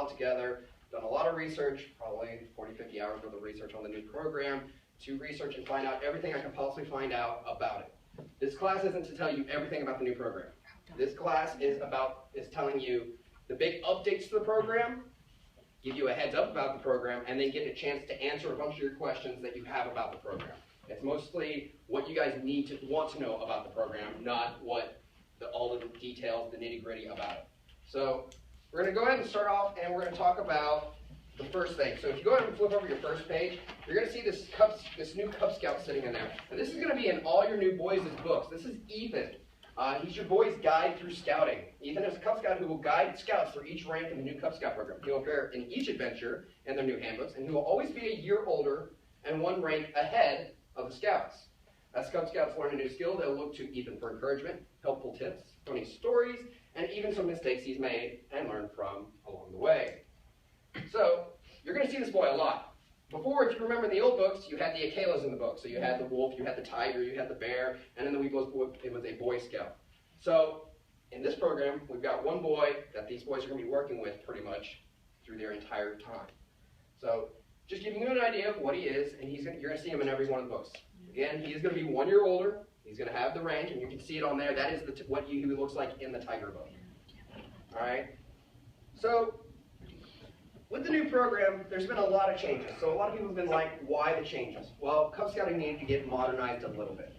while together, done a lot of research, probably 40, 50 hours worth of research on the new program, to research and find out everything I can possibly find out about it. This class isn't to tell you everything about the new program. This class is telling you the big updates to the program, give you a heads up about the program, and then get a chance to answer a bunch of your questions that you have about the program. It's mostly what you guys want to know about the program, not all of the details, the nitty-gritty about it. So we're going to go ahead and start off, and we're going to talk about the first thing. So if you go ahead and flip over your first page, you're going to see this new Cub Scout sitting in there. And this is going to be in all your new boys' books. This is Ethan. He's your boy's guide through scouting. Ethan is a Cub Scout who will guide scouts through each rank in the new Cub Scout program. He will appear in each adventure in their new handbooks, and he will always be a year older and one rank ahead of the scouts. As Cub Scouts learn a new skill, they'll look to Ethan for encouragement, helpful tips, funny stories, and even some mistakes he's made and learned from along the way. So, you're going to see this boy a lot. Before, if you remember in the old books, you had the Akalas in the book. So you had the wolf, you had the tiger, you had the bear, and in the Weeblos book, it was a Boy Scout. So, in this program, we've got one boy that these boys are going to be working with pretty much through their entire time. So, just giving you an idea of what he is, and you're going to see him in every one of the books. Again, he is going to be 1 year older. He's going to have the rank, and you can see it on there. That is what he looks like in the tiger book. All right. So, with the new program, there's been a lot of changes. So a lot of people have been like, why the changes? Well, Cub Scouting needed to get modernized a little bit.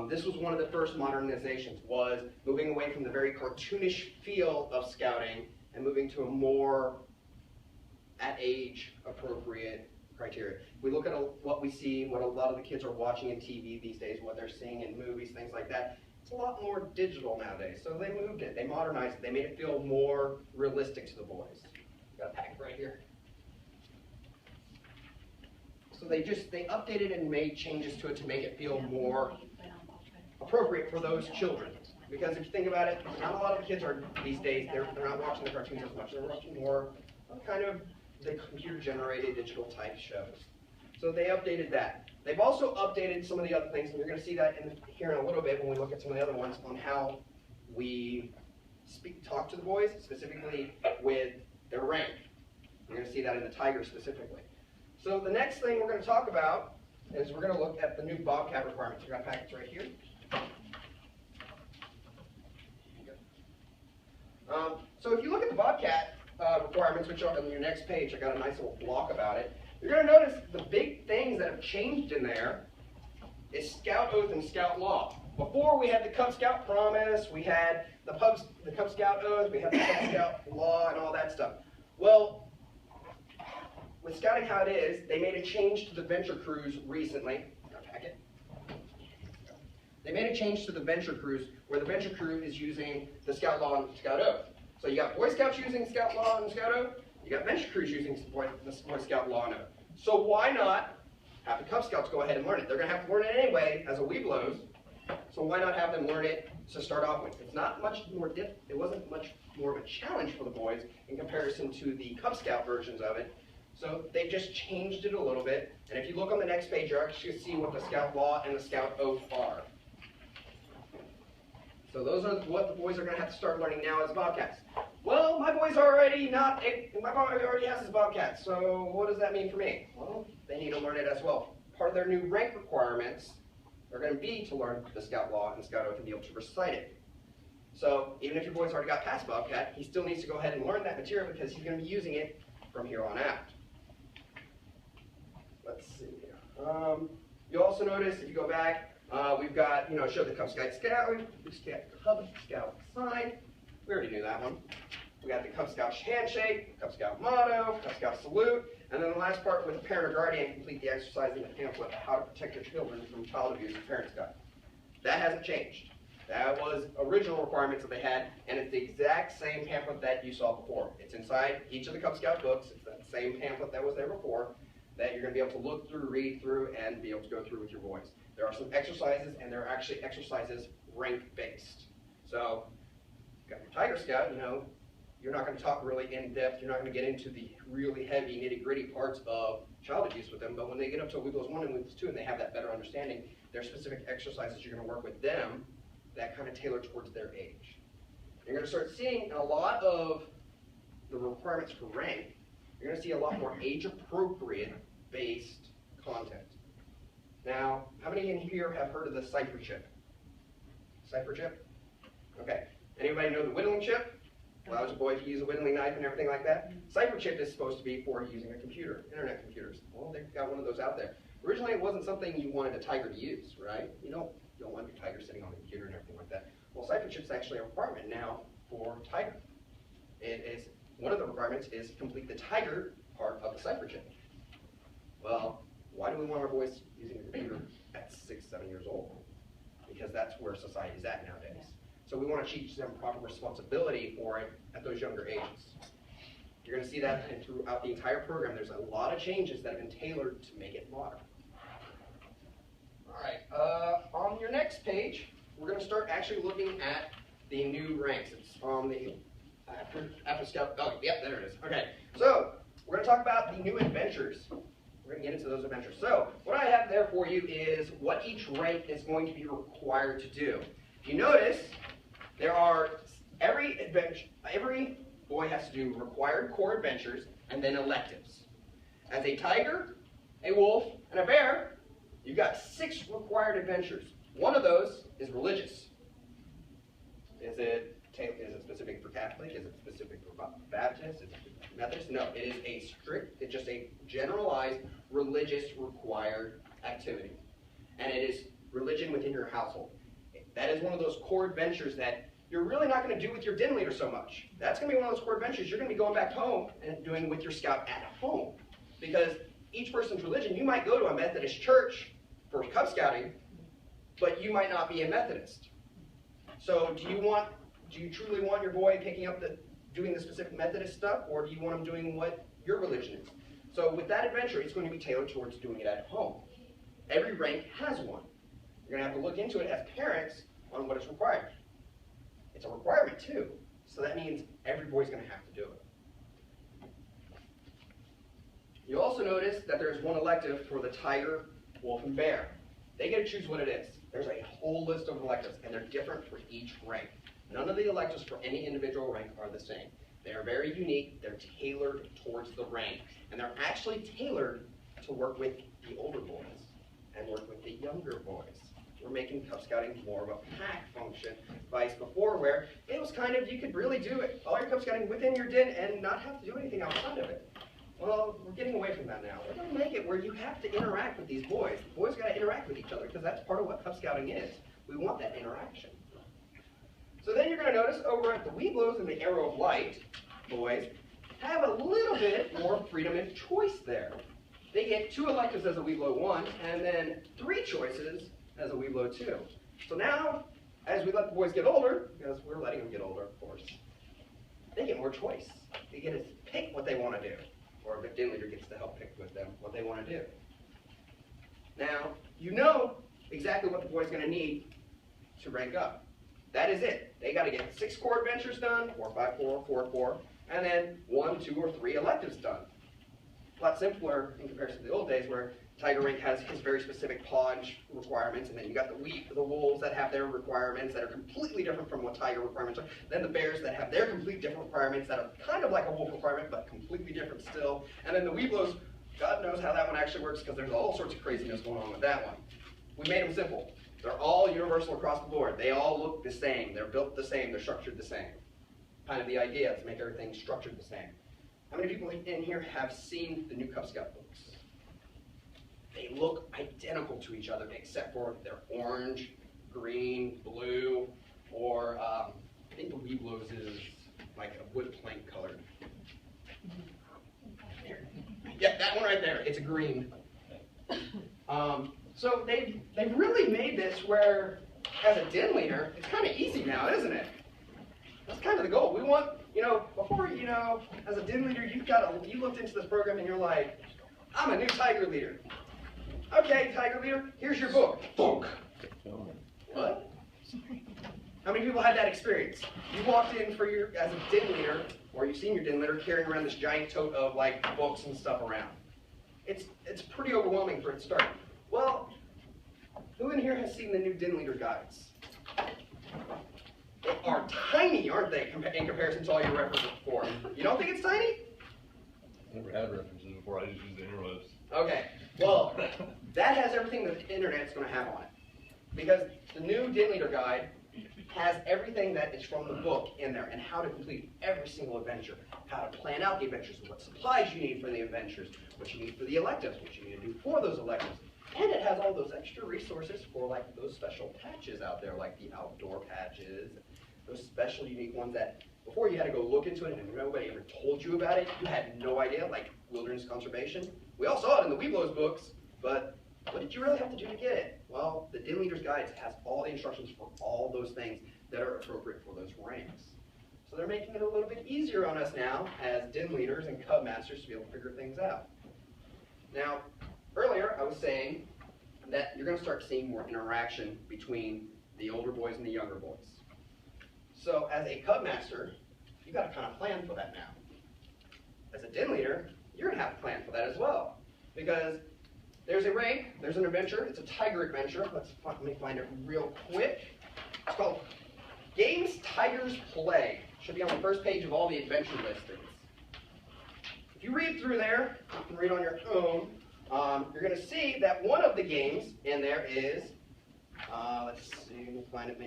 This was one of the first modernizations, was moving away from the very cartoonish feel of scouting and moving to a more at age appropriate criteria. We look at what we see, what a lot of the kids are watching in TV these days, what they're seeing in movies, things like that. It's a lot more digital nowadays. So they moved it, they modernized it, they made it feel more realistic to the boys. Got a packet right here. So they updated and made changes to it to make it feel more appropriate for those children. Because if you think about it, not a lot of the kids are these days, they're not watching the cartoons as much. They're watching more kind of the computer-generated digital type shows. So they updated that. They've also updated some of the other things, and you're going to see that here in a little bit when we look at some of the other ones on how we talk to the boys, specifically with their rank. You're going to see that in the tiger specifically. So the next thing we're going to talk about is we're going to look at the new Bobcat requirements. We've got packets right here. So if you look at the Bobcat requirements, which are on your next page, I got a nice little block about it. You're going to notice the big things that have changed in there is Scout Oath and Scout Law. Before we had the Cub Scout Promise, we had the Cub Scout Oath, we had the Cub Scout Law and all that stuff. Well, with scouting how it is, they made a change to the venture crews recently. Packet. They made a change to the venture crews where the venture crew is using the Scout Law and Scout Oath. So you got Boy Scouts using Scout Law and Scout Oath. You got venture crews using the Boy Scout Law and Oath. So why not have the Cub Scouts go ahead and learn it? They're going to have to learn it anyway as a Weeblos. So why not have them learn it to start off with? It's not much more it wasn't much more of a challenge for the boys in comparison to the Cub Scout versions of it. So they just changed it a little bit. And if you look on the next page, you're actually going to see what the Scout Law and the Scout Oath are. So those are what the boys are going to have to start learning now as Bobcats. Well, my boy already has his Bobcat, so what does that mean for me? Well, they need to learn it as well. Part of their new rank requirements are going to be to learn the Scout Law and Scout Oath and be able to recite it. So even if your boy's already got past Bobcat, he still needs to go ahead and learn that material because he's going to be using it from here on out. Let's see here. You'll also notice if you go back, we've got, show the Cub Scout Cub Scout sign. We already knew that one. We got the Cub Scout handshake, Cub Scout motto, Cub Scout salute, and then the last part with a parent or guardian, complete the exercise in the pamphlet, How to Protect Your Children from Child Abuse, the Parent's Guide. That hasn't changed. That was original requirements that they had, and it's the exact same pamphlet that you saw before. It's inside each of the Cub Scout books. It's that same pamphlet that was there before that you're going to be able to look through, read through, and be able to go through with your boys. There are some exercises, and they're actually exercises rank-based. So, got your Tiger Scout, you're not going to talk really in-depth. You're not going to get into the really heavy, nitty-gritty parts of child abuse with them. But when they get up to Weeblos 1 and Weeblos 2 and they have that better understanding, there are specific exercises you're going to work with them that kind of tailor towards their age. You're going to start seeing a lot of the requirements for rank, you're going to see a lot more age-appropriate based content. Now, how many in here have heard of the cipher chip? Cipher chip? Okay. Anybody know the whittling chip? Allows your boy to use a whittling knife and everything like that. Cipher chip is supposed to be for using a computer, internet computers. Well, they've got one of those out there. Originally, it wasn't something you wanted a tiger to use, right? You don't want your tiger sitting on the computer and everything like that. Well, cipher chip is actually a requirement now for tiger. It is one of the requirements is complete the tiger part of the cipher chip. Well, why do we want our boys using a computer at 6, 7 years old? Because that's where society is at nowadays. So we want to teach them proper responsibility for it at those younger ages. You're going to see that throughout the entire program. There's a lot of changes that have been tailored to make it modern. All right, on your next page, we're going to start actually looking at the new ranks. It's on the after Scout. Oh, yep, there it is. Okay, so we're going to talk about the new adventures. We're going to get into those adventures. So what I have there for you is what each rank is going to be required to do. If you notice, there are every boy has to do required core adventures and then electives. As a tiger, a wolf, and a bear, you've got 6 required adventures. One of those is religious. Is it specific for Catholic? Is it specific for Baptist? Is it Methodist? No, it is a strict, it's just a generalized religious required activity. And it is religion within your household. That is one of those core adventures that you're really not going to do with your den leader so much. That's going to be one of those core adventures you're going to be going back home and doing with your scout at home. Because each person's religion, you might go to a Methodist church for Cub Scouting, but you might not be a Methodist. So do you truly want your boy picking up doing the specific Methodist stuff, or do you want him doing what your religion is? So with that adventure, it's going to be tailored towards doing it at home. Every rank has one. You're going to have to look into it as parents on what is required. It's a requirement too, so that means every boy's going to have to do it. You'll also notice that there's one elective for the tiger, wolf, and bear. They get to choose what it is. There's a whole list of electives, and they're different for each rank. None of the electives for any individual rank are the same. They are very unique. They're tailored towards the rank, and they're actually tailored to work with the older boys and work with the younger boys. We're making Cub Scouting more of a pack function, vice before where it was kind of, you could really do it, all your Cub Scouting within your den and not have to do anything outside of it. Well, we're getting away from that now. We're going to make it where you have to interact with these boys. The boys got to interact with each other because that's part of what Cub Scouting is. We want that interaction. So then you're going to notice over at the Weeblos and the Arrow of Light, boys have a little bit more freedom and choice there. They get 2 electives as a Weeblo 1 and then 3 choices as a Weeblo 2. So now, as we let the boys get older, because we're letting them get older, of course, they get more choice. They get to pick what they want to do, or the den leader gets to help pick with them what they want to do. Now, you know exactly what the boy's going to need to rank up. That is it. They got to get 6 core adventures done, 4, 5, 4, 4, 4, and then 1, 2, or 3 electives done. A lot simpler in comparison to the old days where Tiger Rank has his very specific podge requirements, and then you got the wolves that have their requirements that are completely different from what tiger requirements are. Then the bears that have their complete different requirements that are kind of like a wolf requirement, but completely different still. And then the Weeblos, God knows how that one actually works because there's all sorts of craziness going on with that one. We made them simple. They're all universal across the board. They all look the same. They're built the same. They're structured the same. Kind of the idea is to make everything structured the same. How many people in here have seen the new Cub Scout books? They look identical to each other except for they're orange, green, blue, or I think the Weeblos is like a wood plank colored. Here. Yeah, that one right there. It's a green. So they've really made this where, as a den leader, it's kind of easy now, isn't it? That's kind of the goal. We want, before, as a den leader, you looked into this program and you're like, I'm a new tiger leader. Okay, tiger leader, here's your book. Book. What? How many people had that experience? You walked in as a den leader, or you've seen your den leader carrying around this giant tote of like books and stuff around. It's pretty overwhelming for it to start. Well, who in here has seen the new den leader guides? They are tiny, aren't they, in comparison to all your references before? You don't think it's tiny? Never had references before, I just used the interwebs. Okay, well, that has everything that the internet's going to have on it. Because the new Den Leader Guide has everything that is from the book in there, and how to complete every single adventure, how to plan out the adventures, what supplies you need for the adventures, what you need for the electives, what you need to do for those electives. And it has all those extra resources for like those special patches out there, like the outdoor patches, those special unique ones that before you had to go look into it and nobody ever told you about it. You had no idea, like wilderness conservation. We all saw it in the Weeblos books, but what did you really have to do to get it? Well, the Den Leader's Guide has all the instructions for all those things that are appropriate for those ranks. So they're making it a little bit easier on us now as Den Leaders and Cub Masters to be able to figure things out. Now, earlier I was saying that you're going to start seeing more interaction between the older boys and the younger boys. So as a Cub Master, you've got to kind of plan for that now. As a Den Leader, you're going to have to plan for that as well. Because there's a rank, there's an adventure, it's a tiger adventure. Let me find it real quick. It's called Games Tigers Play. Should be on the first page of all the adventure listings. If you read through there, you can read on your own, you're going to see that one of the games in there is, let's see, let me find it,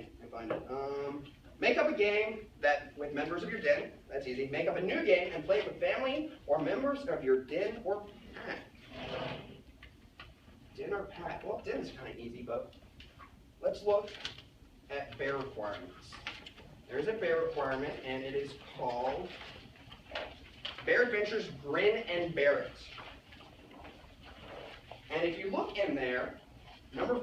make up a game that with members of your den, that's easy. Make up a new game and play it with family or members of your den or pack. Den or pack? Well, den's kind of easy, but let's look at bear requirements. There's a bear requirement, and it is called Bear Adventures Grin and Bear It. And if you look in there, number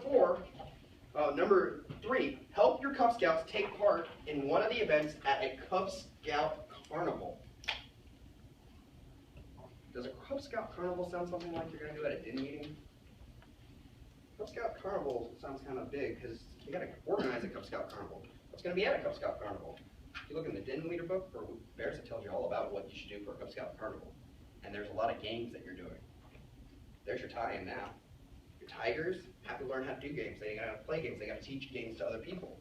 3, help your Cub Scouts take part in one of the events at a Cub Scout Carnival. Does a Cub Scout Carnival sound something like you're going to do at a den meeting? Cub Scout Carnival sounds kind of big because you got to organize a Cub Scout Carnival. What's going to be at a Cub Scout Carnival? If you look in the Den Leader book for bears, it tells you all about what you should do for a Cub Scout Carnival. And there's a lot of games that you're doing. There's your tie-in now. Your tigers have to learn how to do games. They got to play games. They got to teach games to other people.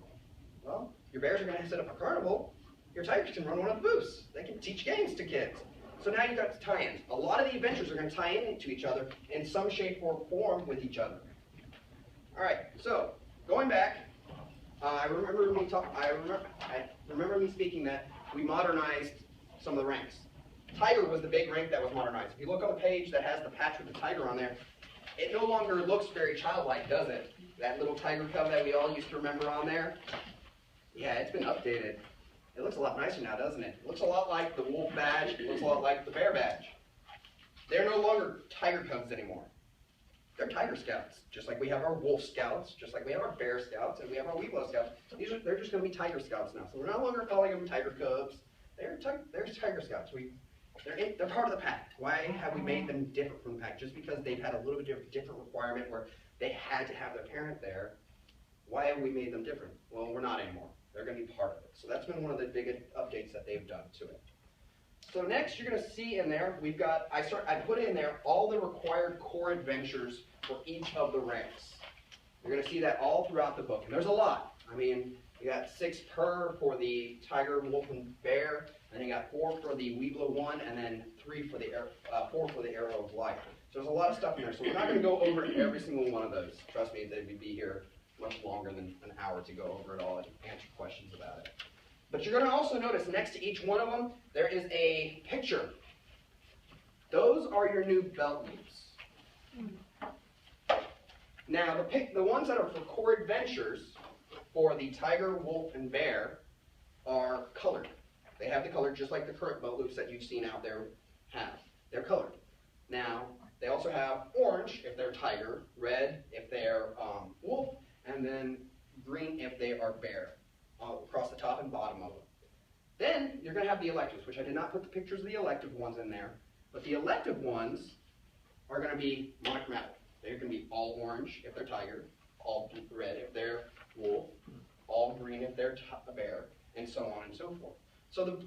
Well, your bears are going to set up a carnival. Your tigers can run one of the booths. They can teach games to kids. So now you've got tie-ins. A lot of the adventures are going to tie into each other in some shape or form with each other. All right, so going back, I remember me speaking that we modernized some of the ranks. Tiger was the big rank that was modernized. If you look on the page that has the patch with the tiger on there, it no longer looks very childlike, does it? That little tiger cub that we all used to remember on there? Yeah, it's been updated. It looks a lot nicer now, doesn't it? It looks a lot like the wolf badge. It looks a lot like the bear badge. They're no longer tiger cubs anymore. They're Tiger Scouts, just like we have our Wolf Scouts, just like we have our Bear Scouts, and we have our Weeblo Scouts. They're just going to be Tiger Scouts now. So we're no longer calling them Tiger Cubs. They're Tiger Scouts. They're part of the pack. Why have we made them different from the pack? Just because they've had a little bit of different requirement where they had to have their parent there. Why have we made them different? Well, we're not anymore. They're going to be part of it. So that's been one of the big updates that they've done to it. So next, you're going to see in there, I put in there all the required core adventures for each of the ranks. You're going to see that all throughout the book, and there's a lot. I mean, you got 6 per for the tiger, wolf, and bear, and then you got 4 for the Weeblo 1, and then 4 for the arrow of light. So there's a lot of stuff in there. So we're not going to go over every single one of those. Trust me, they'd be here much longer than an hour to go over it all and answer questions about it. But you're going to also notice next to each one of them, there is a picture. Those are your new belt loops. Now, the ones that are for core adventures for the tiger, wolf, and bear are colored. They have the color just like the current belt loops that you've seen out there have. They're colored. Now, they also have orange if they're tiger, red if they're wolf, and then green if they are bear. Across the top and bottom of them. Then you're going to have the electives, which I did not put the pictures of the elective ones in there, but the elective ones are going to be monochromatic. They're going to be all orange if they're tiger, all red if they're wolf, all green if they're bear, and so on and so forth. So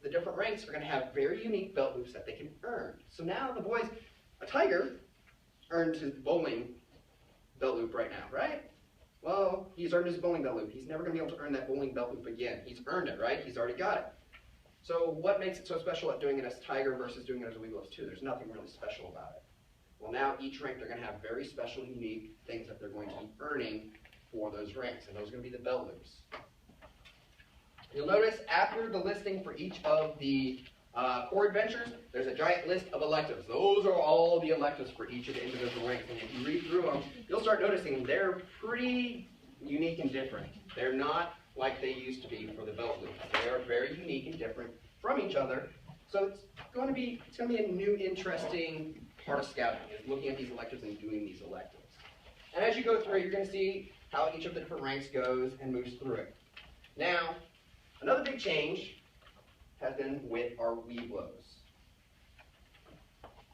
the different ranks are going to have very unique belt loops that they can earn. So now the boys, a tiger earns his bowling belt loop right now, right? Well, he's earned his bowling belt loop. He's never going to be able to earn that bowling belt loop again. He's earned it, right? He's already got it. So what makes it so special at doing it as Tiger versus doing it as a Weeblos 2? There's nothing really special about it. Well, now each rank, they're going to have very special, unique things that they're going to be earning for those ranks, and those are going to be the belt loops. You'll notice after the listing for each of the core adventures, there's a giant list of electives. Those are all the electives for each of the individual ranks, and if you read through them, you'll start noticing they're pretty unique and different. They're not like they used to be for the belt loops. They are very unique and different from each other. So it's going to be a new, interesting part of scouting, is looking at these electives and doing these electives. And as you go through, you're going to see how each of the different ranks goes and moves through it. Now, another big change has been with our Weeblos.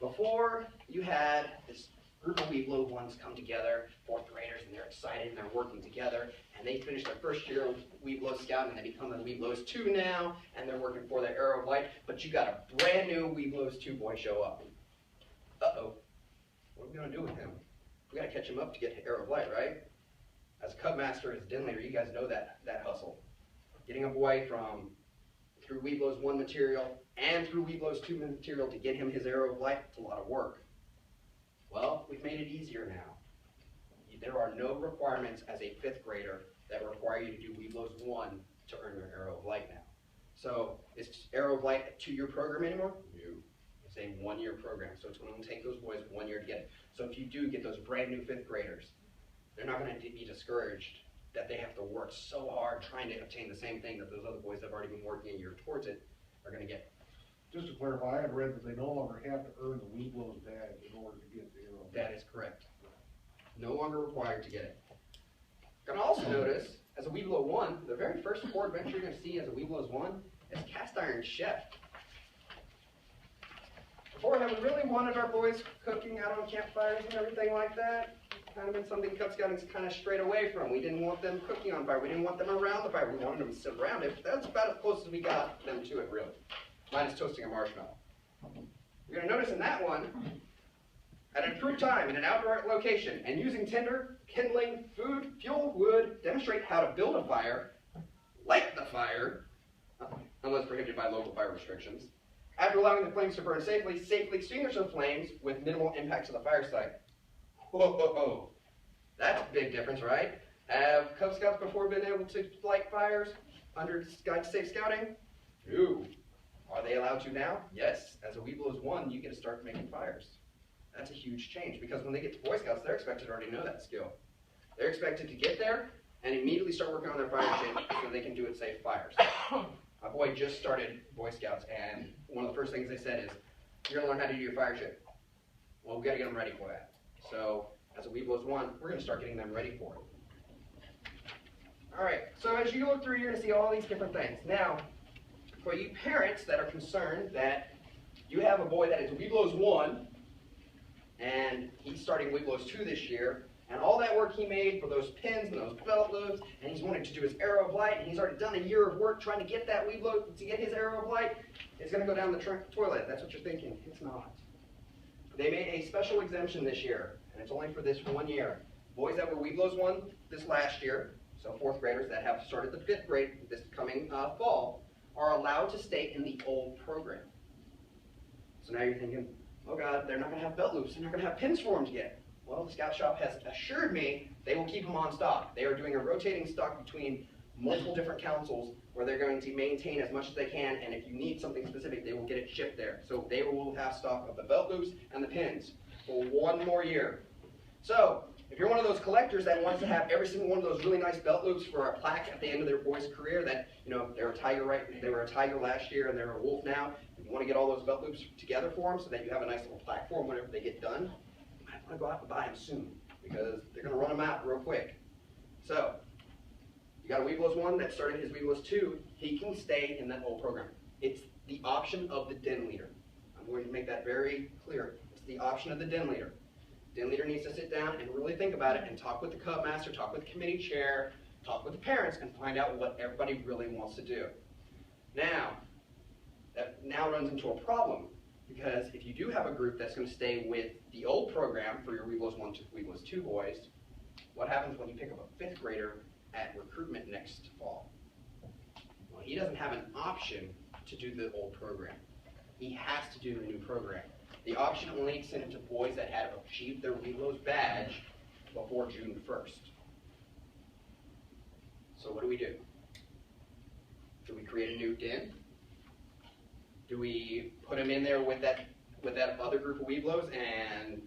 Before, you had this group of Weeblo ones come together, 4th graders, and they're excited and they're working together, and they finish their first year of Weeblo Scout and they become the Weeblos 2 now, and they're working for their Arrow of Light, but you got a brand new Weeblos 2 boy show up. Uh-oh, what are we going to do with him? We got to catch him up to get to Arrow of Light, right? As Cub Master, as Den Leader, you guys know that hustle. Getting a boy through Weeblos 1 material and through Weeblos 2 material to get him his Arrow of Light, it's a lot of work. Well, we've made it easier now. There are no requirements as a 5th grader that require you to do Weeblos 1 to earn your Arrow of Light now. So, is Arrow of Light a 2-year program anymore? No. It's a 1-year program, so it's going to take those boys 1 year to get it. So if you do get those brand new 5th graders, they're not going to be discouraged that they have to work so hard trying to obtain the same thing that those other boys that have already been working a year towards it are going to get. Just to clarify, I have read that they no longer have to earn the Weeblos badge in order to get the Arrow. That is correct. No longer required to get it. You're going to also notice, as a Weeblo 1, the very first core adventure you're going to see as a Weeblos 1 is Cast Iron Chef. Before, have we really wanted our boys cooking out on campfires and everything like that? Kind of been something Cub Scouting's kind of strayed away from. We didn't want them cooking on fire. We didn't want them around the fire. We wanted them to sit around it. That's about as close as we got them to it, really. Minus toasting a marshmallow. You're going to notice in that one, at an approved time in an outdoor location and using tinder, kindling, food, fuel, wood, demonstrate how to build a fire, light the fire, unless prohibited by local fire restrictions. After allowing the flames to burn safely, safely extinguish the flames with minimal impact to the fire site. Whoa, that's a big difference, right? Have Cub Scouts before been able to light fires under Guide to Safe Scouting? No. Are they allowed to now? Yes. As a Weeblos 1, you get to start making fires. That's a huge change, because when they get to Boy Scouts, they're expected to already know that skill. They're expected to get there and immediately start working on their fire shit so they can do it safe fires. My boy just started Boy Scouts, and one of the first things they said is, you're going to learn how to do your fire shit. Well, we've got to get them ready for that. So, as a Weeblos 1, we're going to start getting them ready for it. Alright, so as you look through, you're going to see all these different things. Now, for you parents that are concerned that you have a boy that is Weeblos 1, and he's starting Weeblos 2 this year, and all that work he made for those pins and those belt loops, and he's wanting to do his Arrow of Light, and he's already done a year of work trying to get that Weeblo, to get his Arrow of Light, it's going to go down the toilet. That's what you're thinking. It's not. They made a special exemption this year, and it's only for this 1 year. Boys that were Weeblos 1 this last year, so 4th graders that have started the 5th grade this coming fall, are allowed to stay in the old program. So now you're thinking, oh God, they're not going to have belt loops. They're not going to have pins for them to get. Well, the Scout Shop has assured me they will keep them on stock. They are doing a rotating stock between multiple different councils where they're going to maintain as much as they can, and if you need something specific, they will get it shipped there. So they will have stock of the belt loops and the pins for 1 more year. So, if you're one of those collectors that wants to have every single one of those really nice belt loops for a plaque at the end of their boy's career, that, you know, they were a tiger last year and they're a wolf now, you want to get all those belt loops together for them so that you have a nice little plaque for them whenever they get done, you might want to go out and buy them soon, because they're going to run them out real quick. So, you got a Weeblos 1 that started his Weeblos 2, he can stay in that old program. It's the option of the den leader. I'm going to make that very clear. It's the option of the den leader. Den leader needs to sit down and really think about it and talk with the Cub Master, talk with the committee chair, talk with the parents, and find out what everybody really wants to do. Now, that now runs into a problem, because if you do have a group that's going to stay with the old program for your Weeblos 1 to Weeblos 2 boys, What happens when you pick up a 5th grader at recruitment next fall? Well, he doesn't have an option to do the old program. He has to do the new program. The option only extended to boys that had achieved their Weeblos badge before June 1st. So what do? Do we create a new DIN? Do we put him in there with that other group of Weeblos and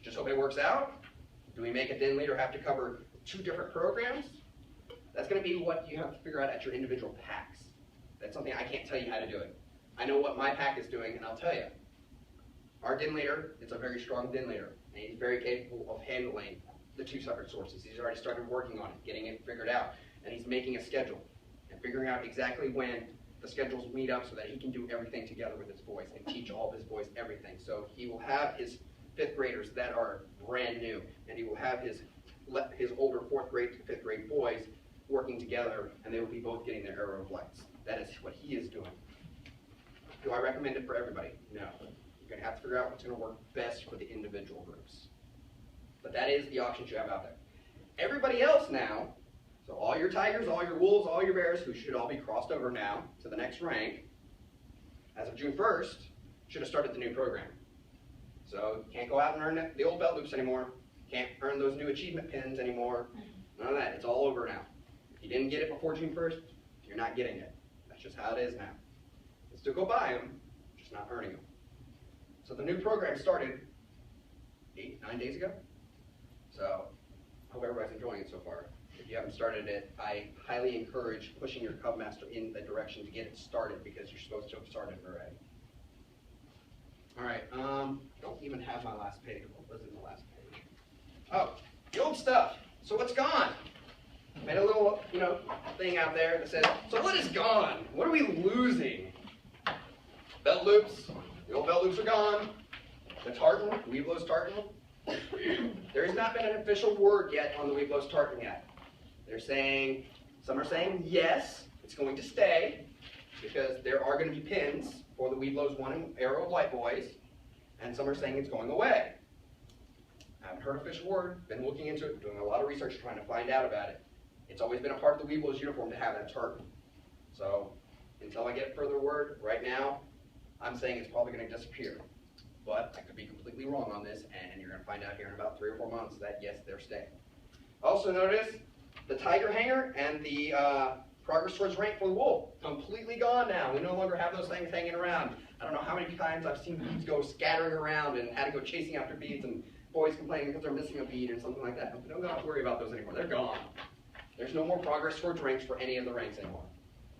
just hope it works out? Do we make a DIN leader have to cover 2 different programs? That's going to be what you have to figure out at your individual packs. That's something I can't tell you how to do it. I know what my pack is doing, and I'll tell you. Our DIN leader is a very strong DIN leader, and he's very capable of handling the 2 separate sources. He's already started working on it, getting it figured out, and he's making a schedule and figuring out exactly when the schedules meet up so that he can do everything together with his boys and teach all of his boys everything. So he will have his 5th graders that are brand new, and he will have his older 4th grade to 5th grade boys working together, and they will be both getting their arrow of lights. That is what he is doing. Do I recommend it for everybody? No. You're going to have to figure out what's going to work best for the individual groups. But that is the options you have out there. Everybody else now, so all your tigers, all your wolves, all your bears, who should all be crossed over now to the next rank, as of June 1st, should have started the new program. So you can't go out and earn the old belt loops anymore. Can't earn those new achievement pins anymore. None of that. It's all over now. If you didn't get it before June 1st, you're not getting it. That's just how it is now. You can still go buy them, just not earning them. So the new program started 8-9 days ago. So I hope everybody's enjoying it so far. If you haven't started it, I highly encourage pushing your Cub Master in the direction to get it started because you're supposed to have started already. All right, don't even have my last page. What was in the last page? Oh, the old stuff. So what's gone? Made a little, thing out there that says, so what is gone? What are we losing? Belt loops. The old belt loops are gone. The tartan, Weeblos tartan. There has not been an official word yet on the Weeblos tartan yet. They're saying, some are saying yes, it's going to stay, because there are going to be pins for the Weeblos 1 and Arrow of Light boys, and some are saying it's going away. I haven't heard an official word, been looking into it, doing a lot of research trying to find out about it. It's always been a part of the Weeblos uniform to have that tartan. So until I get further word, right now, I'm saying it's probably going to disappear. But I could be completely wrong on this, and you're going to find out here in about 3 or 4 months that yes, they're staying. Also notice the tiger hanger and the progress towards rank for the wolf, completely gone now. We no longer have those things hanging around. I don't know how many times I've seen beads go scattering around and had to go chasing after beads and boys complaining because they're missing a bead or something like that. But we don't have to worry about those anymore. They're gone. There's no more progress towards ranks for any of the ranks anymore.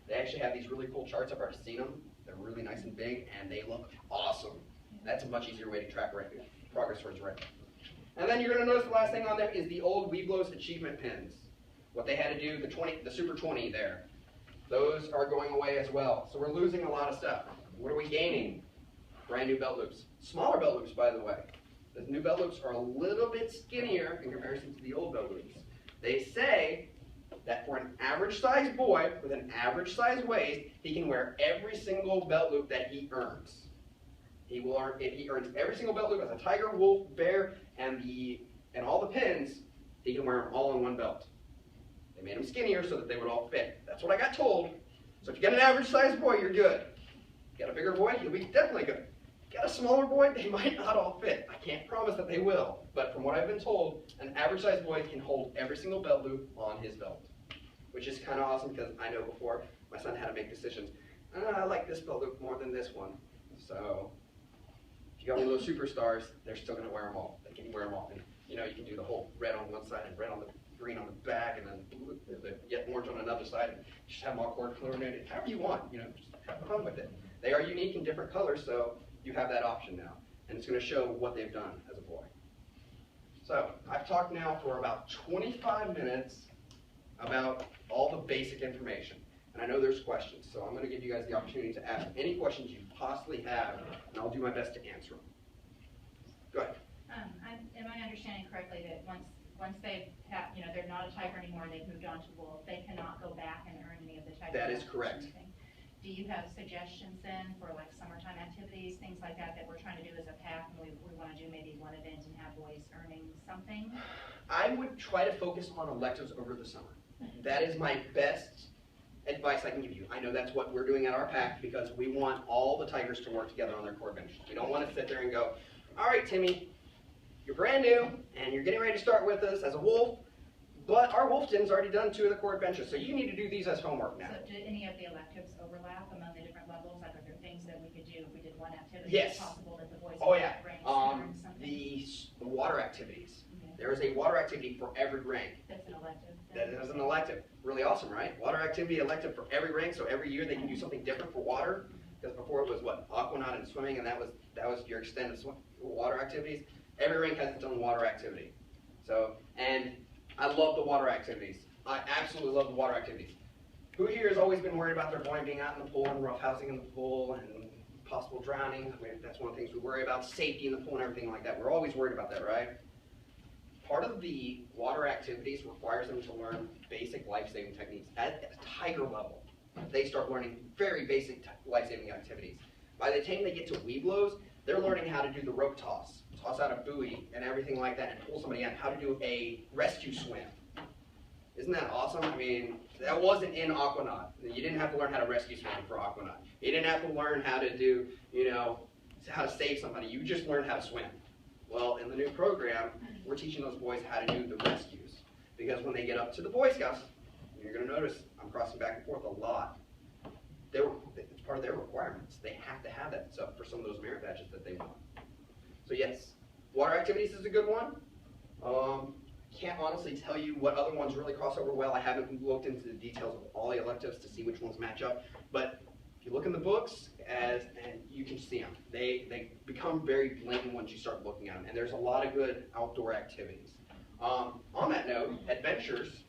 They actually have these really cool charts. I've already seen them. They're really nice and big, and they look awesome. That's a much easier way to track rank, progress towards rank. And then you're going to notice the last thing on there is the old Weeblos achievement pins. What they had to do, the Super 20 there. Those are going away as well. So we're losing a lot of stuff. What are we gaining? Brand new belt loops. Smaller belt loops, by the way. The new belt loops are a little bit skinnier in comparison to the old belt loops. They say that for an average size boy with an average size waist, he can wear every single belt loop that he earns. He will earn, if he earns every single belt loop as a tiger, wolf, bear, and all the pins, he can wear them all in one belt. They made them skinnier so that they would all fit. That's what I got told. So if you got an average size boy, you're good. If you got a bigger boy, you'll be definitely good. If you got a smaller boy, they might not all fit. I can't promise that they will, but from what I've been told, an average size boy can hold every single belt loop on his belt, which is kind of awesome because I know before my son had to make decisions. I like this belt loop more than this one. So if you got one of those superstars, they're still going to wear them all. They can wear them all. And you can do the whole red on one side and red on the green on the back, and then the yet orange on another side, and just have them all coordinated, however you want, just have fun with it. They are unique in different colors, so you have that option now, and it's going to show what they've done as a boy. So I've talked now for about 25 minutes about all the basic information, and I know there's questions, so I'm going to give you guys the opportunity to ask any questions you possibly have, and I'll do my best to answer them. Go ahead. Am I understanding correctly that once they have, they're not a tiger anymore, they've moved on to wolf, they cannot go back and earn any of the tiger? That is correct. Do you have suggestions then for like summertime activities, things like that we're trying to do as a pack, and we wanna do maybe one event and have boys earning something? I would try to focus on electives over the summer. That is my best advice I can give you. I know that's what we're doing at our pack because we want all the Tigers to work together on their core adventures. We don't want to sit there and go, all right, Timmy, you're brand new and you're getting ready to start with us as a wolf, but our Wolfton's already done 2 of the core adventures, so you need to do these as homework now. So do any of the electives overlap among the different levels? Like, are there things that we could do if we did one activity? Yes. It's possible that the boys Oh would yeah, rank learn something? the water activities. Okay. There is a water activity for every rank. That's an elective. That is an elective. Really awesome, right? Water activity elective for every rank, so every year they can do something different for water. Because before it was what, aquanaut and swimming, and that was your extended water activities. Every rank has its own water activity. So, and I love the water activities. I absolutely love the water activities. Who here has always been worried about their boy being out in the pool and roughhousing in the pool and possible drowning? I mean, that's one of the things we worry about, safety in the pool and everything like that. We're always worried about that, right? Part of the water activities requires them to learn basic life-saving techniques at a tiger level. They start learning very basic life-saving activities. By the time they get to Weeblos, they're learning how to do the rope toss out a buoy and everything like that and pull somebody out, how to do a rescue swim. Isn't that awesome? I mean, that wasn't in Aquanaut. You didn't have to learn how to rescue swim for Aquanaut. You didn't have to learn how to do, how to save somebody. You just learned how to swim. Well, in the new program, we're teaching those boys how to do the rescues. Because when they get up to the Boy Scouts, you're going to notice I'm crossing back and forth a lot. It's part of their requirements. They have to have that stuff for some of those merit badges that they want. So yes, water activities is a good one. Can't honestly tell you what other ones really cross over well. I haven't looked into the details of all the electives to see which ones match up. But if you look in the books, and you can see them. They become very blatant once you start looking at them. And there's a lot of good outdoor activities. On that note, adventures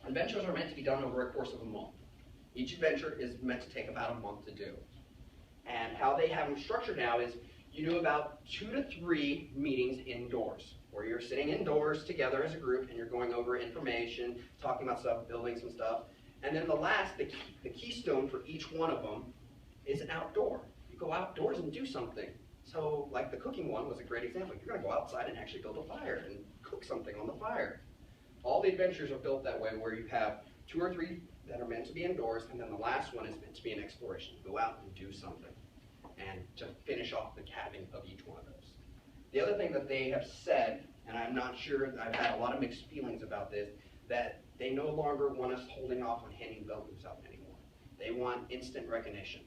are meant to be done over a course of a month. Each adventure is meant to take about a month to do. And how they have them structured now is you do about 2 to 3 meetings indoors, where you're sitting indoors together as a group and you're going over information, talking about stuff, building some stuff. And then the keystone for each one of them is an outdoor. You go outdoors and do something. So like the cooking one was a great example. You're going to go outside and actually build a fire and cook something on the fire. All the adventures are built that way, where you have 2 or 3 that are meant to be indoors, and then the last one is meant to be an exploration. Go out and do something, and to finish off the cabin of each one of those. The other thing that they have said, and I'm not sure, I've had a lot of mixed feelings about this, that they no longer want us holding off on handing belt loops out anymore. They want instant recognition.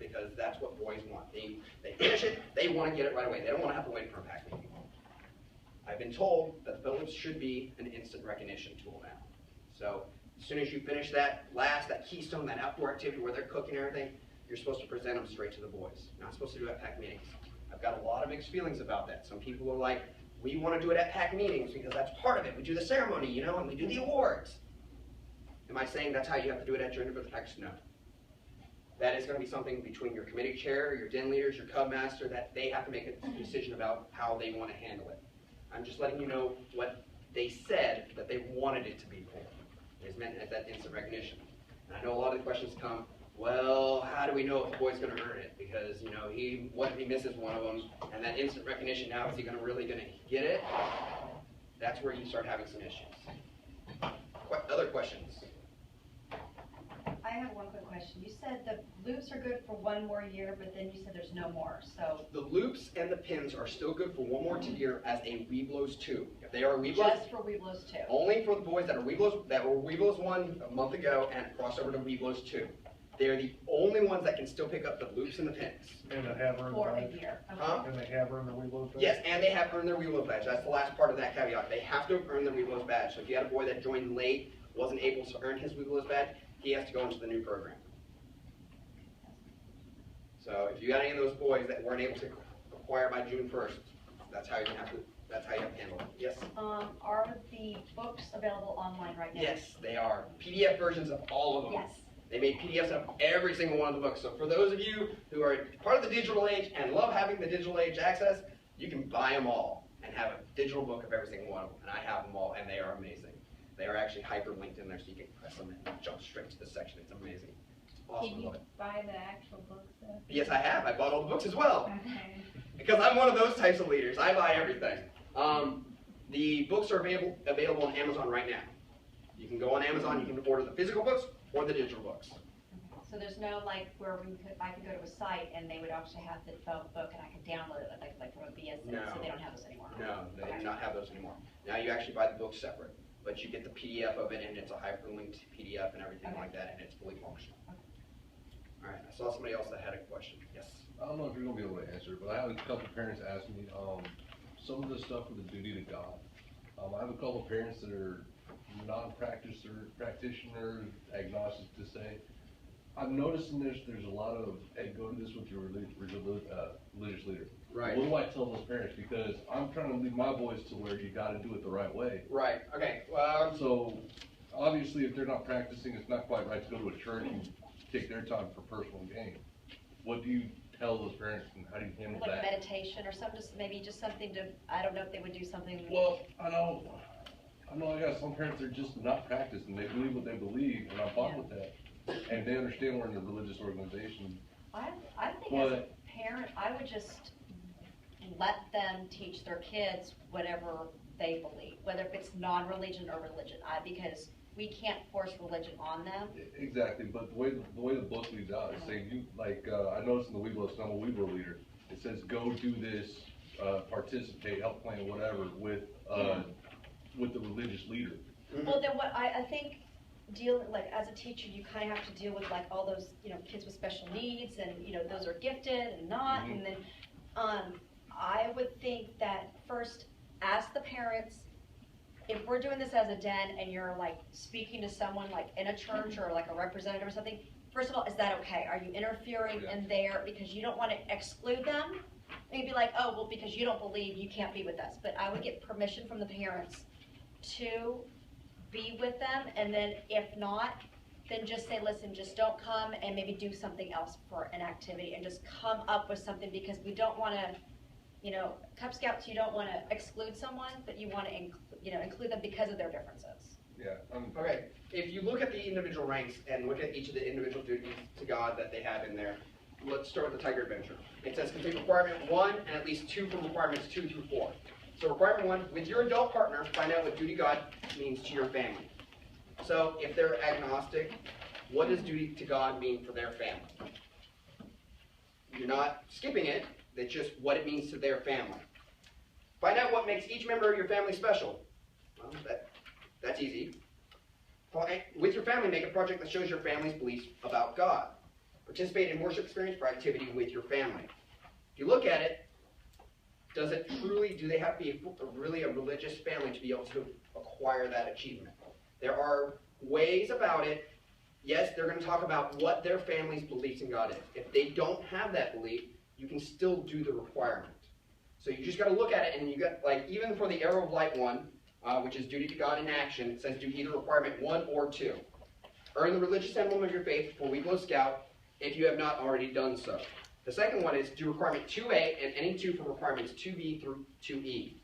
Because that's what boys want. They finish it, they want to get it right away. They don't want to have to wait for a pack meeting. I've been told that the belt loops should be an instant recognition tool now. So as soon as you finish that keystone, that outdoor activity where they're cooking and everything, you're supposed to present them straight to the boys. You're not supposed to do it at pack meetings. I've got a lot of mixed feelings about that. Some people are like, we want to do it at pack meetings because that's part of it. We do the ceremony, and we do the awards. Am I saying that's how you have to do it at your individual packs? No. That is going to be something between your committee chair, your den leaders, your Cub Master, that they have to make a decision about how they want to handle it. I'm just letting you know what they said that they wanted it to be for. It's meant as that instant recognition. And I know a lot of the questions come, well, how do we know if the boy's going to earn it? Because, what if he misses one of them? And that instant recognition now, is he really going to get it? That's where you start having some issues. Other questions? I have one quick question. You said the loops are good for 1 more year, but then you said there's no more, so. The loops and the pins are still good for 1 more year as a Weeblos 2. If they are Weeblos, Just for Weeblos 2? only for the boys that were Weeblos 1 a month ago and crossed over to Weeblos 2. They're the only ones that can still pick up the loops and the pins. And they have earned For a badge. year. Okay. Huh? And they have earned their Weeblos badge? Yes, and they have earned their Weeblos badge. That's the last part of that caveat. They have to have earned their Weeblos badge. So if you had a boy that joined late, wasn't able to earn his Weeblos badge, he has to go into the new program. So if you got any of those boys that weren't able to acquire by June 1st, that's how you have to handle it. Yes? Are the books available online right now? Yes, they are. PDF versions of all of them. Yes. They made PDFs of every single one of the books. So for those of you who are part of the digital age and love having the digital age access, you can buy them all and have a digital book of every single one of them. And I have them all, and they are amazing. They are actually hyperlinked in there, so you can press them and jump straight to the section. It's amazing. Awesome. Can you Love it. buy the actual books though? Yes, I have. I bought all the books as well. Okay. because I'm one of those types of leaders. I buy everything. The books are available on Amazon right now. You can go on Amazon, you can order the physical books or the digital books. So there's no like where I could go to a site and they would actually have the book and I could download it like from a BSN, No. so they don't have those anymore. No, they do not have those anymore. Now you actually buy the book separate, but you get the PDF of it and it's a hyperlinked PDF and everything like that, and it's fully functional. All right, I saw somebody else that had a question. Yes. I don't know if you're gonna be able to answer it, but I have a couple parents ask me, some of the stuff with the duty to God. I have a couple parents that are practitioners, agnostic to say. I'm noticing there's a lot of, hey, go do this with your religious leader. Right. What do I tell those parents? Because I'm trying to lead my boys to where you gotta do it the right way. Right, okay, So, obviously, if they're not practicing, it's not quite right to go to a church and take their time for personal gain. What do you tell those parents, and how do you handle Like that? meditation or something, maybe just something to, I don't know if they would do something. Well, I know I got some parents that are just not practicing. They believe what they believe, and I'm fine with that. And they understand we're in a religious organization. I think as a parent, I would just let them teach their kids whatever they believe, whether if it's non-religion or religion, because we can't force religion on them. Exactly, but the way the book leads out is saying, you like I noticed in the Weeblo, I'm a Weeblo leader. It says go do this, participate, help plan, whatever with the religious leader. Well, then what I think like as a teacher, you kind of have to deal with like all those, kids with special needs and, those are gifted and not. And then I would think that first, ask the parents, if we're doing this as a den and you're like speaking to someone like in a church or like a representative or something, first of all, is that okay? Are you interfering in there because you don't want to exclude them? And you'd be like, oh, well, because you don't believe, you can't be with us. But I would get permission from the parents to be with them, and then if not, then just say, listen, just don't come and maybe do something else for an activity and just come up with something, because we don't want to, Cub Scouts, you don't want to exclude someone, but you want to include them because of their differences. Yeah. Okay, if you look at the individual ranks and look at each of the individual duties to God that they have in there, let's start with the Tiger Adventure. It says complete requirement 1 and at least 2 from requirements 2 through 4. So requirement 1, with your adult partner, find out what duty to God means to your family. So if they're agnostic, what does duty to God mean for their family? You're not skipping it, it's just what it means to their family. Find out what makes each member of your family special. Well, that's easy. With your family, make a project that shows your family's beliefs about God. Participate in worship experience for activity with your family. If you look at it, do they have to be really a religious family to be able to acquire that achievement? There are ways about it. Yes, they're going to talk about what their family's beliefs in God is. If they don't have that belief, you can still do the requirement. So you just got to look at it, and you got, like, even for the Arrow of Light one, which is duty to God in action, it says do either requirement 1 or 2. Earn the religious emblem of your faith for Weeblo Scout if you have not already done so. The second one is do requirement 2A and any 2 from requirements 2B through 2E.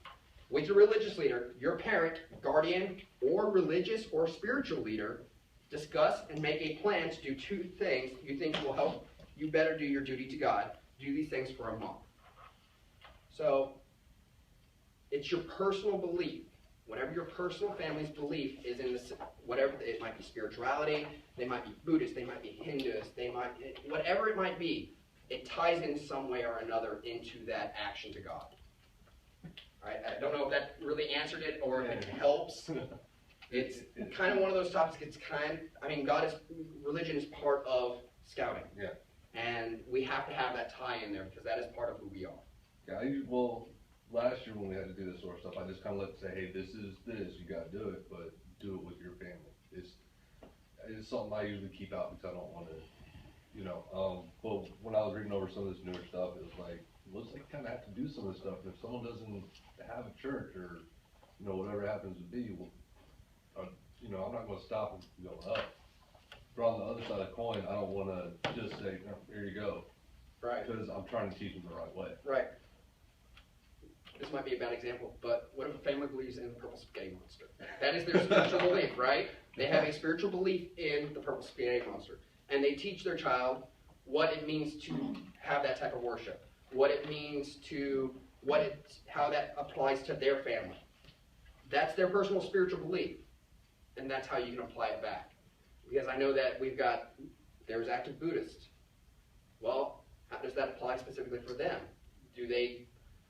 With your religious leader, your parent, guardian, or religious or spiritual leader, discuss and make a plan to do 2 things you think will help you better do your duty to God. Do these things for a month. So, it's your personal belief. Whatever your personal family's belief is in this, whatever, it might be spirituality, they might be Buddhist, they might be Hindus, whatever it might be, it ties in some way or another into that action to God. All right, I don't know if that really answered it or if it helps. It's kind of one of those topics. Religion is part of scouting. Yeah. And we have to have that tie in there because that is part of who we are. Yeah, last year when we had to do this sort of stuff, I just kind of let say, hey, this is this, you got to do it, but do it with your family. It's something I usually keep out because I don't want to, but when I was reading over some of this newer stuff, it was like, looks like you kind of have to do some of this stuff. And if someone doesn't have a church or, whatever it happens to be, I'm not going to stop them from going up. But on the other side of the coin, I don't want to just say, here you go. Right. Because I'm trying to teach them the right way. Right. This might be a bad example, but what if a family believes in the purple spaghetti monster? That is their spiritual belief, right? They have a spiritual belief in the purple spaghetti monster. And they teach their child what it means to have that type of worship. what it means to, how that applies to their family. That's their personal spiritual belief, and that's how you can apply it back. Because I know that there's active Buddhists. Well, how does that apply specifically for them?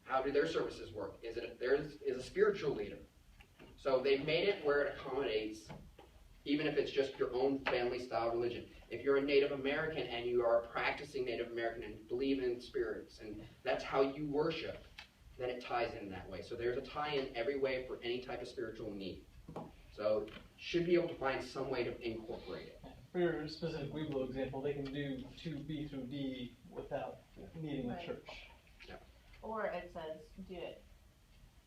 How do their services work? Is a spiritual leader? So they've made it where it accommodates, even if it's just your own family style religion. If you're a Native American and you are practicing Native American and believe in spirits, and that's how you worship, then it ties in that way. So there's a tie-in every way for any type of spiritual need. So should be able to find some way to incorporate it. For your specific Weeblo example, they can do 2B through D without needing a church. Or it says do it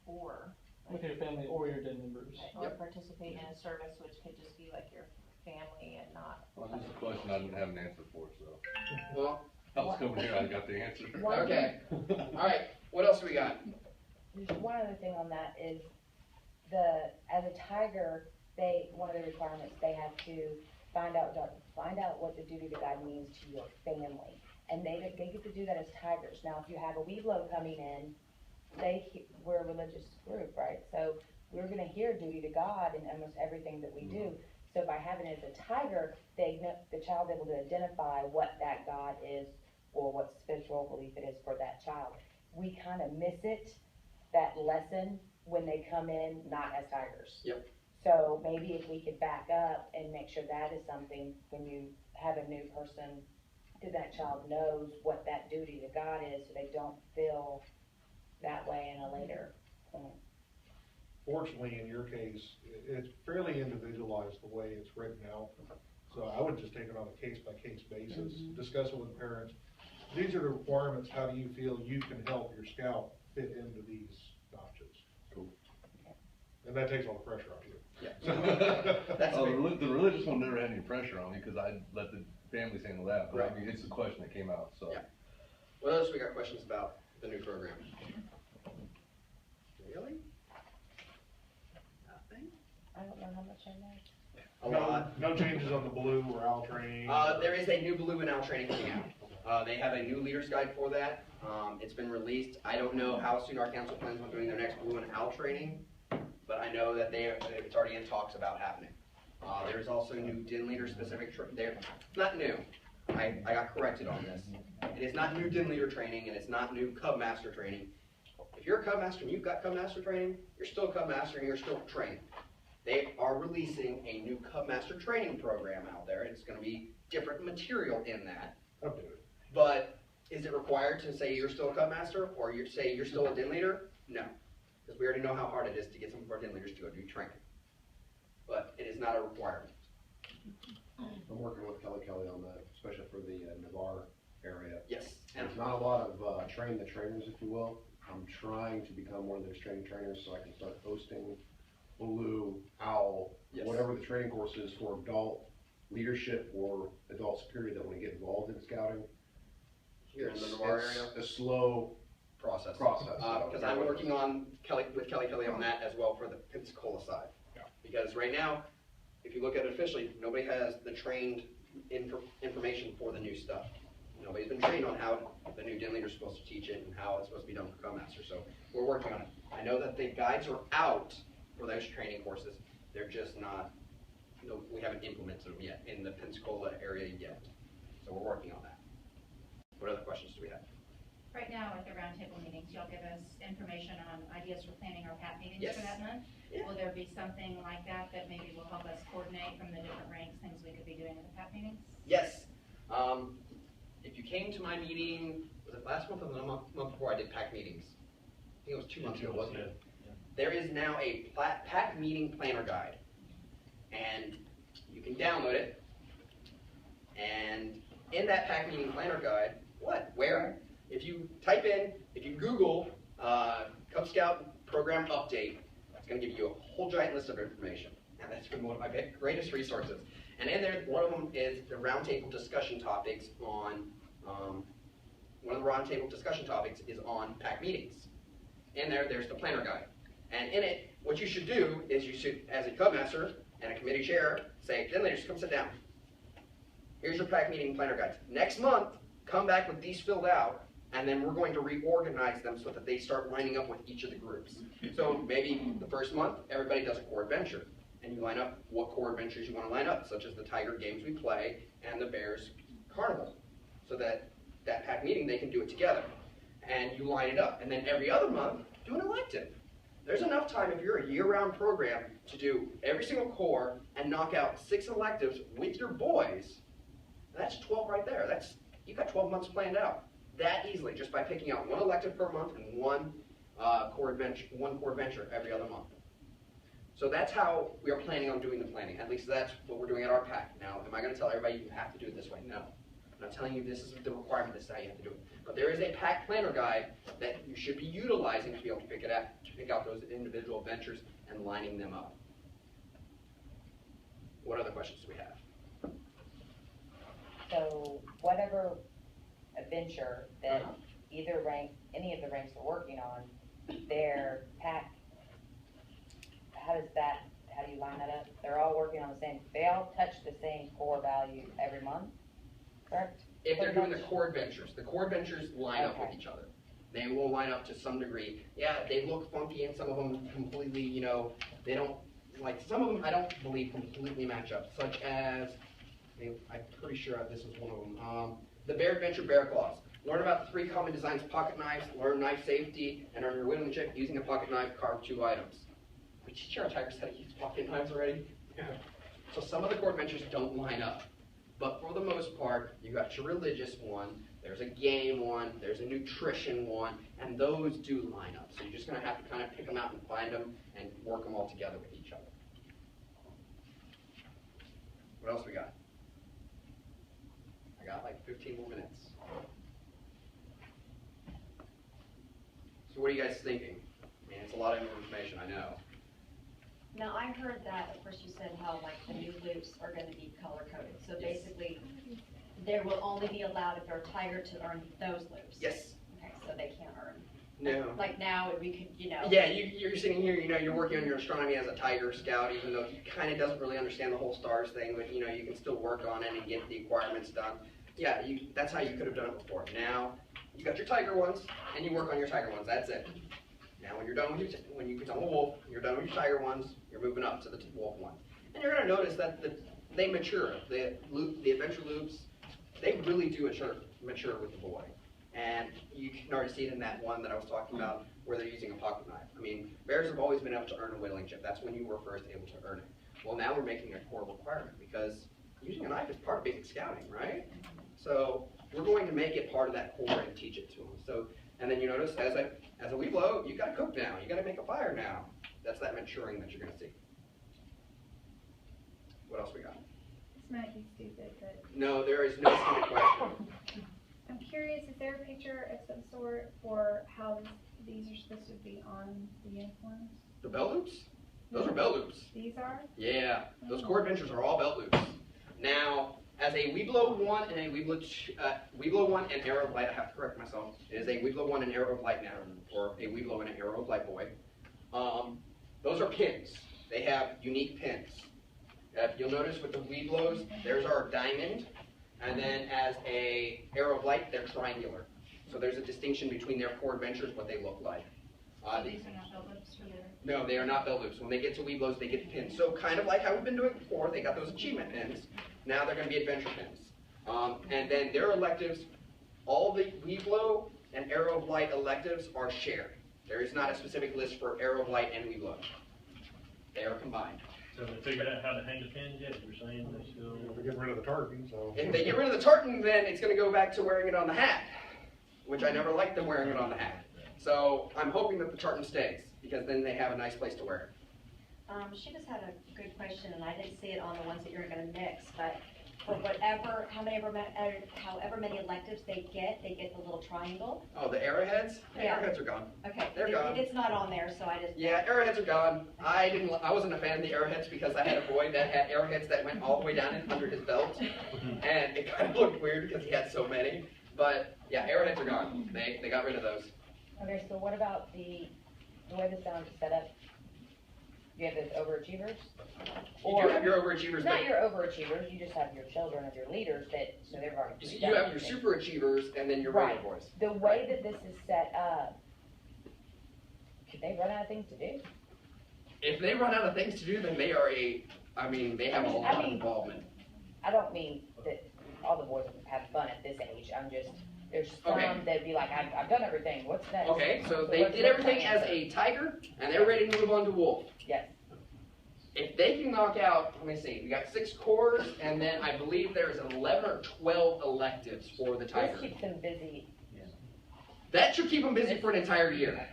or. With your family or your dead members. Or participate in a service, which could just be like your family and not. Well, this is a question I didn't have an answer for, so. Well, I was coming here, I got the answer. okay. All right. What else do we got? There's one other thing on that is as a tiger, one of the requirements, they have to find out what the duty to God means to your family. And they get to do that as tigers. Now, if you have a Weeblo coming in, we're a religious group, right? So we're going to hear duty to God in almost everything that we do. So by having it as a tiger, the child's able to identify what that God is or what spiritual belief it is for that child. We kind of miss that lesson when they come in not as tigers. Yep. So maybe if we could back up and make sure that is something when you have a new person, that child knows what that duty to God is, so they don't feel that way in a later point. Fortunately, in your case, it's fairly individualized the way it's written out. So I would just take it on a case-by-case basis, discuss it with parents. These are the requirements. How do you feel you can help your scout fit into these notches? Cool. And that takes all the pressure off you. Yeah. That's the religious one never had any pressure on me because I let the families handle that. But Right. I mean, it's a question that came out, so. Yeah. What else we got questions about the new program? Really? Nothing? I don't know how much I know. A lot. No changes on the blue or owl training? There is a new blue and owl training coming out. They have a new leader's guide for that. It's been released. I don't know how soon our council plans on doing their next blue and owl training, but I know that it's already in talks about happening. There's also new DIN leader specific there. Not new. I got corrected on this. It is not new DIN leader training, and it's not new Cub Master training. If you're a Cub Master and you've got Cub Master training, you're still a Cub Master and you're still trained. They are releasing a new Cub Master training program out there. It's going to be different material in that. Okay. But is it required to say you're still a Cub Master or you say you're still a DIN leader? No, because we already know how hard it is to get some of our DIN leaders to go do training. But it is not a requirement. I'm working with Kelly on that, especially for the Navarre area. Yes. And There's not a lot of train the trainers, if you will. I'm trying to become one of those training trainers so I can start hosting Blue, Owl, Yes. whatever the training course is for adult leadership or adult security that want to get involved in scouting. here in the Navarre It's area. a slow Process. process. Because I'm working on Kelly on that as well for the Pensacola side. Yeah. Because right now, if you look at it officially, nobody has the trained information for the new stuff. Nobody's been trained on how the new DIN leader is supposed to teach it and how it's supposed to be done for Cub Master. So we're working on it. I know that the guides are out for those training courses. They're just not, we haven't implemented them yet in the Pensacola area yet. So we're working on that. What other questions do we have? Right now, at the roundtable meetings, y'all give us information on ideas for planning our PAP meetings Yes. for that month. Yeah. Will there be something like that that maybe will help us coordinate from the different ranks, things we could be doing at the PAP meetings? Yes. If you came to my meeting, was it last month or the month before I did PAC meetings? I think it was 2 months ago, wasn't it? There is now a PAC meeting planner guide. And you can download it. And in that PAC meeting planner guide, where? If you Google Cub Scout Program Update, it's going to give you a whole giant list of information. And that's been one of my greatest resources. And in there, one of them is the roundtable discussion topics on, one of the roundtable discussion topics is on PAC meetings. In there, there's the planner guide. And in it, what you should do is you should, as a Cub Master and a committee chair, say, then leaders, come sit down. Here's your PAC meeting planner guides. Next month, come back with these filled out and then we're going to reorganize them so that they start lining up with each of the groups. So maybe the first month, everybody does a core adventure, and you line up what core adventures you want to line up, such as the tiger games we play and the bears carnival, so that pack meeting, they can do it together. And you line it up, and then every other month, do an elective. There's enough time if you're a year-round program to do every single core and knock out 6 electives with your boys. That's 12 right there. You got 12 months planned out that easily just by picking out 1 elective per month and one core adventure every other month. So that's how we are planning on doing the planning. At least that's what we're doing at our pack. Now, am I going to tell everybody you have to do it this way? No. I'm not telling you this is the requirement, this is how you have to do it. But there is a pack planner guide that you should be utilizing to be able to pick out those individual adventures and lining them up. What other questions do we have? So whatever adventure that any of the ranks are working on, their pack, how do you line that up? They're all working on they all touch the same core value every month, correct? If they're doing the core adventures line up with each other. They will line up to some degree. Yeah, they look funky and some of them completely, they don't, like some of them I don't believe completely match up, such as, I'm pretty sure this is one of them, the Bear Adventure Bear Claws. Learn about the 3 common designs, pocket knives, learn knife safety, and earn your whittling chip using a pocket knife, carve 2 items. We teach our tigers how to use pocket knives already? Yeah. So some of the core adventures don't line up. But for the most part, you got your religious one, there's a game one, there's a nutrition one, and those do line up. So you're just going to have to kind of pick them out and find them and work them all together with each other. What else we got? I got like 15 more minutes. So what are you guys thinking? I mean, it's a lot of information, I know. Now, I heard that, of course, you said how like the new loops are going to be color-coded. So basically, they will only be allowed if they're a tiger to earn those loops. Yes. Okay, so they can't earn. No. Like now, we could, Yeah, you're sitting here, you're working on your astronomy as a Tiger Scout, even though he kind of doesn't really understand the whole stars thing, but you can still work on it and get the requirements done. Yeah, that's how you could have done it before. Now, you got your Tiger ones, and you work on your Tiger ones, that's it. Now, when you're done with when you become a wolf, you're done with your Tiger ones, you're moving up to the wolf ones. And you're going to notice that they mature. The adventure loops, they really do mature with the boy. And you can already see it in that one that I was talking about where they're using a pocket knife. I mean, bears have always been able to earn a whittling chip. That's when you were first able to earn it. Well, now we're making a core requirement because using a knife is part of basic scouting, right? So we're going to make it part of that core and teach it to them. So, and then you notice as a weeblo, you got to cook now. You got to make a fire now. That's that maturing that you're going to see. What else we got? This might be stupid, but No, there is no stupid question. I'm curious, is there a picture of some sort for how these are supposed to be on the uniforms? The belt loops? Those are belt loops. These are? Yeah, those core adventures are all belt loops. Now, as a Weeblo 1 and a Weeblo 1 and Arrow of Light, I have to correct myself. It is a Weeblo 1 and Arrow of Light now, or a Weeblo and an Arrow of Light boy. Those are pins. They have unique pins. If you'll notice with the Weeblos, there's our diamond, and then as a Arrow of Light, they're triangular. So there's a distinction between their core adventures, what they look like. These are not belt loops for their... No, they are not belt loops. When they get to Weeblos, they get the pins. So kind of like how we've been doing before, they got those achievement pins. Now they're going to be adventure pins. And then their electives, all the Weeblo and Arrow of Light electives are shared. There is not a specific list for Arrow of Light and Weeblo. They are combined. So they figured out how to hang the pins yet? You're saying they still... We're getting rid of the tartan, so. If they get rid of the tartan, then it's going to go back to wearing it on the hat, which I never liked them wearing it on the hat. So I'm hoping that the tartan stays, because then they have a nice place to wear it. She just had a good question, and I didn't see it on the ones that you're going to mix, but for however many electives they get the little triangle. Oh, the arrowheads? Yeah. Arrowheads are gone. Okay, They're gone. It's not on there, so I just... Yeah, arrowheads are gone. I wasn't a fan of the arrowheads because I had a boy that had arrowheads that went all the way down under his belt, and it kind of looked weird because he had so many. But yeah, arrowheads are gone. They got rid of those. Okay, so what about the way the sound is set up? You have those overachievers? You do have your overachievers, Not but your overachievers, you just have your children of your leaders that, so they've already. you have your super achievers and then your regular Right. boys. The way that this is set up, could they run out of things to do? If they run out of things to do, then they are they have a lot of involvement. I don't mean that all the boys have fun at this age, I'm just, there's some Okay. that'd be like, I've done everything, what's next? Okay, so they what's did next? everything as a tiger, and they're ready to move on to wolf. Yes. If they can knock out, let me see, we got 6 cores, and then I believe there's 11 or 12 electives for the tiger. This keeps them busy. That should keep them busy for an entire year.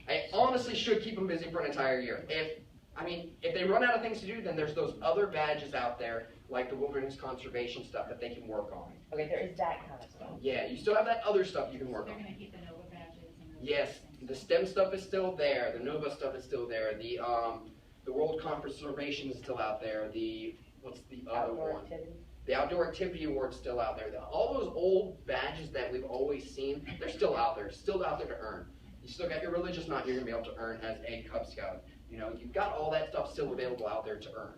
I honestly should keep them busy for an entire year. If they run out of things to do, then there's those other badges out there, like the wilderness conservation stuff that they can work on. Okay, there is that kind of stuff. Yeah, you still have that other stuff you can work They're on. gonna keep the NOVA badges and those Yes, things. the STEM stuff is still there, the NOVA stuff is still there, the World Conservation is still out there, what's the other Outdoor one? activity. The Outdoor Activity Award's still out there. All those old badges that we've always seen, they're still out there to earn. You still got your religious knot you're going to be able to earn as a Cub Scout. You know, you've got all that stuff still available out there to earn.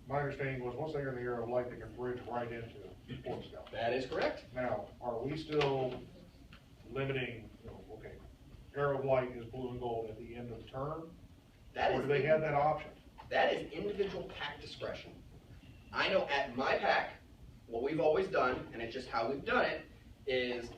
My understanding was once they earn the Arrow of Light, they can bridge right into Boy Scout. That is correct. Now, are we still limiting, okay, Arrow of Light is blue and gold at the end of the term? Or do they have that option? That is individual pack discretion. I know at my pack, what we've always done, and it's just how we've done it, is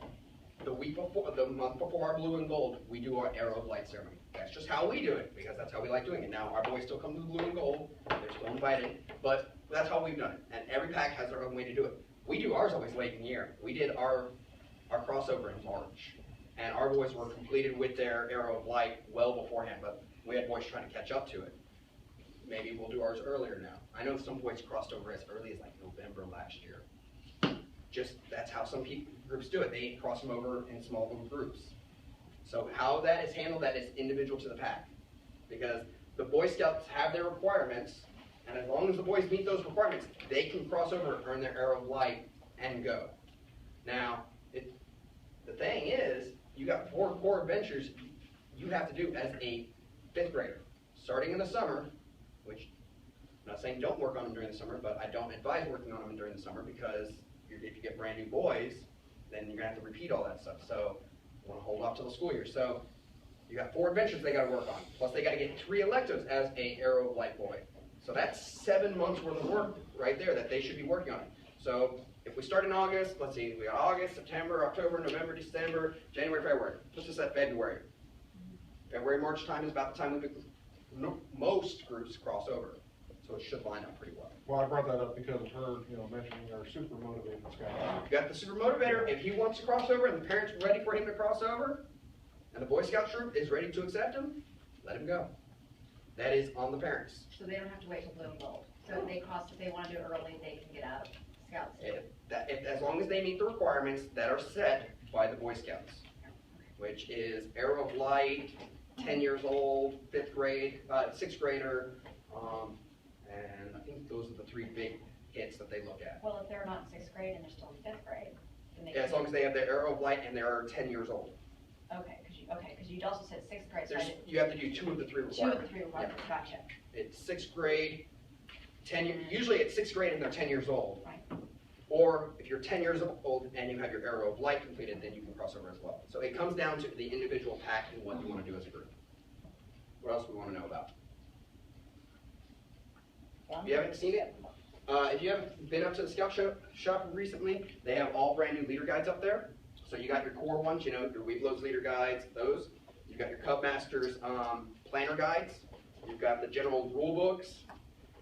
the month before our blue and gold, we do our Arrow of Light ceremony. That's just how we do it, because that's how we like doing it. Now, our boys still come to the blue and gold, they're still invited, but that's how we've done it. And every pack has their own way to do it. We do ours always late in the year. We did our crossover in March, and our boys were completed with their Arrow of Light well beforehand, but we had boys trying to catch up to it. Maybe we'll do ours earlier now. I know some boys crossed over as early as like November last year. Just, that's how some groups do it. They cross them over in small little groups. So how that is handled, that is individual to the pack. Because the Boy Scouts have their requirements, and as long as the boys meet those requirements, they can cross over, earn their Arrow of Light, and go. Now, the thing is, you got 4 core adventures you have to do as a 5th grader. Starting in the summer, which I'm not saying don't work on them during the summer, but I don't advise working on them during the summer because if you get brand new boys, then you're going to have to repeat all that stuff. So you want to hold off till the school year. So you got 4 adventures they got to work on. Plus they got to get 3 electives as a Arrow of Light boy. So that's 7 months worth of work right there that they should be working on. So if we start in August, let's see, we got August, September, October, November, December, January, February. Puts us at February. February, March time is about the time most groups cross over. So it should line up pretty well. Well, I brought that up because of her, mentioning our super motivated scouts. You got the super motivator. If he wants to cross over and the parents are ready for him to cross over, and the Boy Scout troop is ready to accept him, let him go. That is on the parents. So they don't have to wait till blue and gold. So if they want to do it early, they can get out of Scouts. As long as they meet the requirements that are set by the Boy Scouts, which is Arrow of Light, 10 years old, 5th grade, 6th grader, and I think those are the 3 big hits that they look at. Well, if they're not in 6th grade and they're still in 5th grade, then they Yeah, as long as they have their Arrow of Light and they're 10 years old. Okay, because you'd also said 6th grade. So You have to do 2 of the 3 requirements. 2 of the 3 requirements, gotcha. It's 6th grade, 10 years, usually it's 6th grade and they're 10 years old. Right. Or if you're 10 years old and you have your Arrow of Light completed, then you can cross over as well. So it comes down to the individual pack and what you want to do as a group. What else do we want to know about? If you haven't seen it, if you haven't been up to the Scout Shop recently, they have all brand new leader guides up there. So you got your core ones, your Weeblos leader guides, those. You've got your Cub Masters planner guides. You've got the general rule books.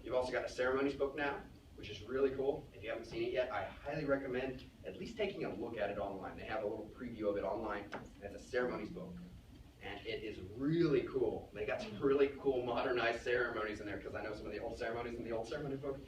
You've also got a Ceremonies book now, which is really cool. If you haven't seen it yet, I highly recommend at least taking a look at it online. They have a little preview of it online. It's a Ceremonies book. And it is really cool. They got some really cool modernized ceremonies in there because I know some of the old ceremonies in the old ceremony book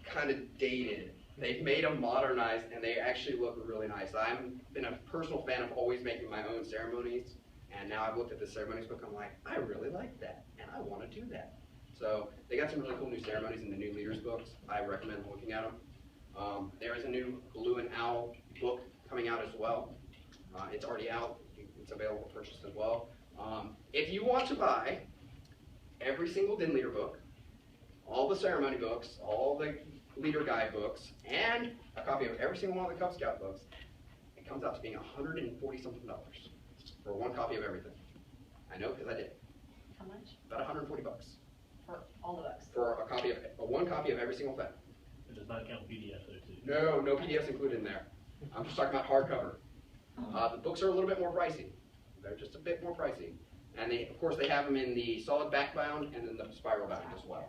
kind of dated. They've made them modernized and they actually look really nice. I've been a personal fan of always making my own ceremonies, and now I've looked at the ceremonies book, I'm like, I really like that and I want to do that. So they got some really cool new ceremonies in the new leaders books. I recommend looking at them. There is a new Blue and Owl book coming out as well. It's already out. It's available for purchase as well. If you want to buy every single Den Leader book, all the ceremony books, all the leader guide books, and a copy of every single one of the Cub Scout books. It comes out to being $140-something for one copy of everything. I know because I did. How much? About $140 For all the books? for a copy of one copy of every single thing. It does not count PDFs though, too. No PDFs included in there. I'm just talking about hardcover. The books are a little bit more pricey. They're just a bit more pricey. And they, of course, they have them in the solid back bound and then the spiral bound as well.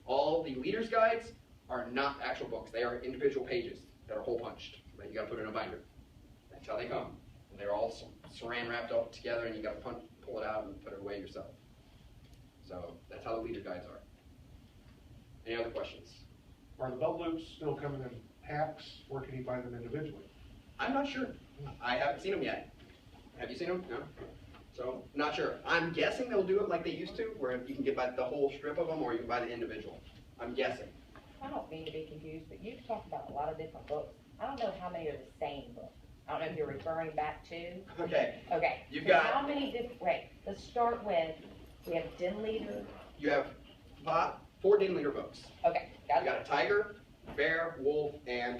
All the leaders' guides are not actual books. They are individual pages that are hole punched that you got to put in a binder. That's how they come. And they're all saran wrapped up together, and you got to pull it out and put it away yourself. So that's how the leader guides are. Any other questions? Are the belt loops still coming in packs, or can you buy them individually? I'm not sure. I haven't seen them yet. Have you seen them? No. So, not sure. I'm guessing they'll do it like they used to, where you can get by the whole strip of them, or you can buy the individual. I'm guessing. I don't mean to be confused, but you've talked about a lot of different books. I don't know how many are the same book. I don't know if you're referring back to. Okay. Okay. You've So got. how many different, wait, let's start with, we have Den Leader. You have 4 Den Leader books. Okay, got You got a tiger, bear, wolf, and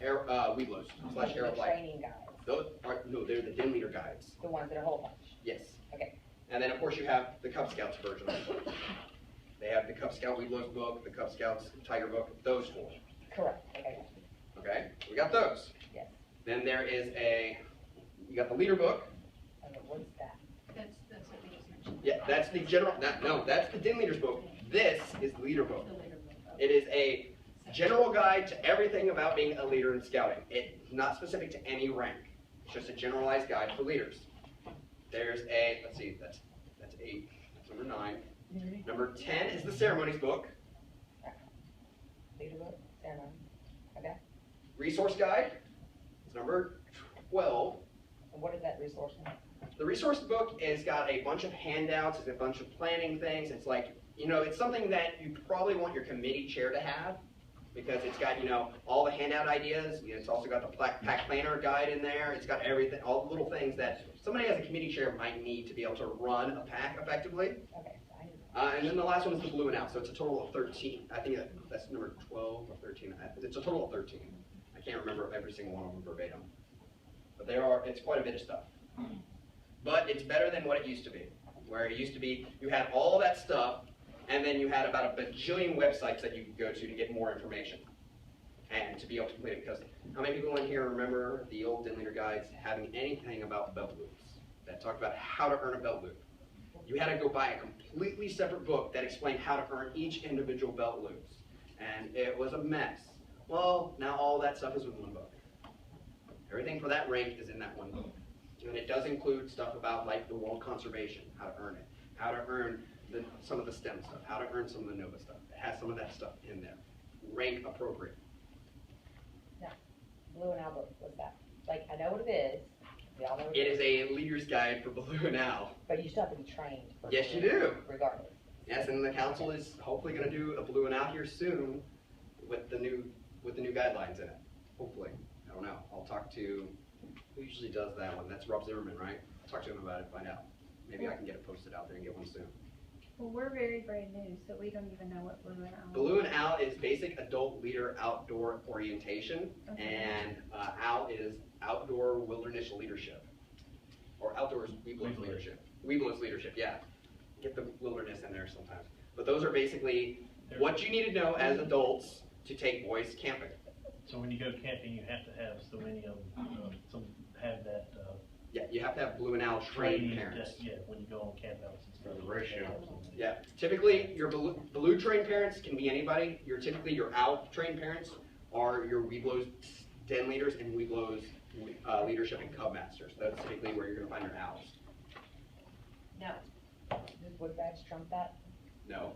Weeblos / The Arrow Light. training guides, Those are they're the Den Leader guides. the ones that are whole bunch. Yes. Okay. And then of course you have the Cub Scouts version of the book. They have the Cub Scout Weeblos book, the Cub Scouts Tiger book, those 4. Correct, okay, Okay? We got those. yes. Then there is you got the leader book. Okay, what's that? That's what we just mentioned. Yeah, that's the general, that's the Den Leader's book. This is the leader book. The leader book. It is a general guide to everything about being a leader in scouting. It's not specific to any rank. It's just a generalized guide for leaders. There's let's see, that's 8, that's number 9. Number 10 is the Ceremonies book. Leader book, ceremony, okay. Resource guide is number 12. And what is that resource one? The resource book has got a bunch of handouts, it's a bunch of planning things. It's like, it's something that you probably want your committee chair to have because it's got, all the handout ideas. It's also got the pack planner guide in there. It's got everything, all the little things that somebody as a committee chair might need to be able to run a pack effectively. Okay. And then the last one is the blue and out, so it's a total of 13. I think that's number 12 or 13. It's a total of 13. I can't remember every single one of them verbatim. But it's quite a bit of stuff. But it's better than what it used to be, where it used to be you had all that stuff, and then you had about a bajillion websites that you could go to get more information and to be able to complete it. Because how many people in here remember the old Den Leader guides having anything about belt loops that talked about how to earn a belt loop? You had to go buy a completely separate book that explained how to earn each individual belt loops. And it was a mess. Well, now all that stuff is in one book. Everything for that rank is in that one book. And it does include stuff about like the world conservation, how to earn it, how to earn some of the STEM stuff, how to earn some of the NOVA stuff. It has some of that stuff in there. Rank appropriate. Now, Blue and Owl book, what's that? Like, I know what it is. Y'all know what It is a leader's guide for Blue and Owl. But you still have to be trained. Yes, you do. Regardless. Yes, and the council is hopefully going to do a Blue and Owl here soon with the new guidelines in it. Hopefully. I don't know. I'll talk to who usually does that one. That's Rob Zimmerman, right? I'll talk to him about it, find out. Maybe I can get it posted out there and get one soon. Well, we're very brand new, so we don't even know what Blue and Owl is. Blue and Owl is basic adult leader outdoor orientation, Okay. and Owl is outdoor wilderness leadership, or outdoors Weeblos leadership. Weeblos leadership, yeah. Get the wilderness in there sometimes. But those are basically what you need to know as adults to take boys camping. So when you go camping, you have to have so many of them, have that, Yeah, you have to have Blue and Owl trained training, parents. yeah, when you go on campouts and stuff. The ratio. Yeah, typically your Blue trained parents can be anybody. Typically your Owl trained parents are your Weeblos den leaders and Weeblos leadership and Cub Masters. That's typically where you're going to find your Owls. No. Does Wood Badge trump that? No.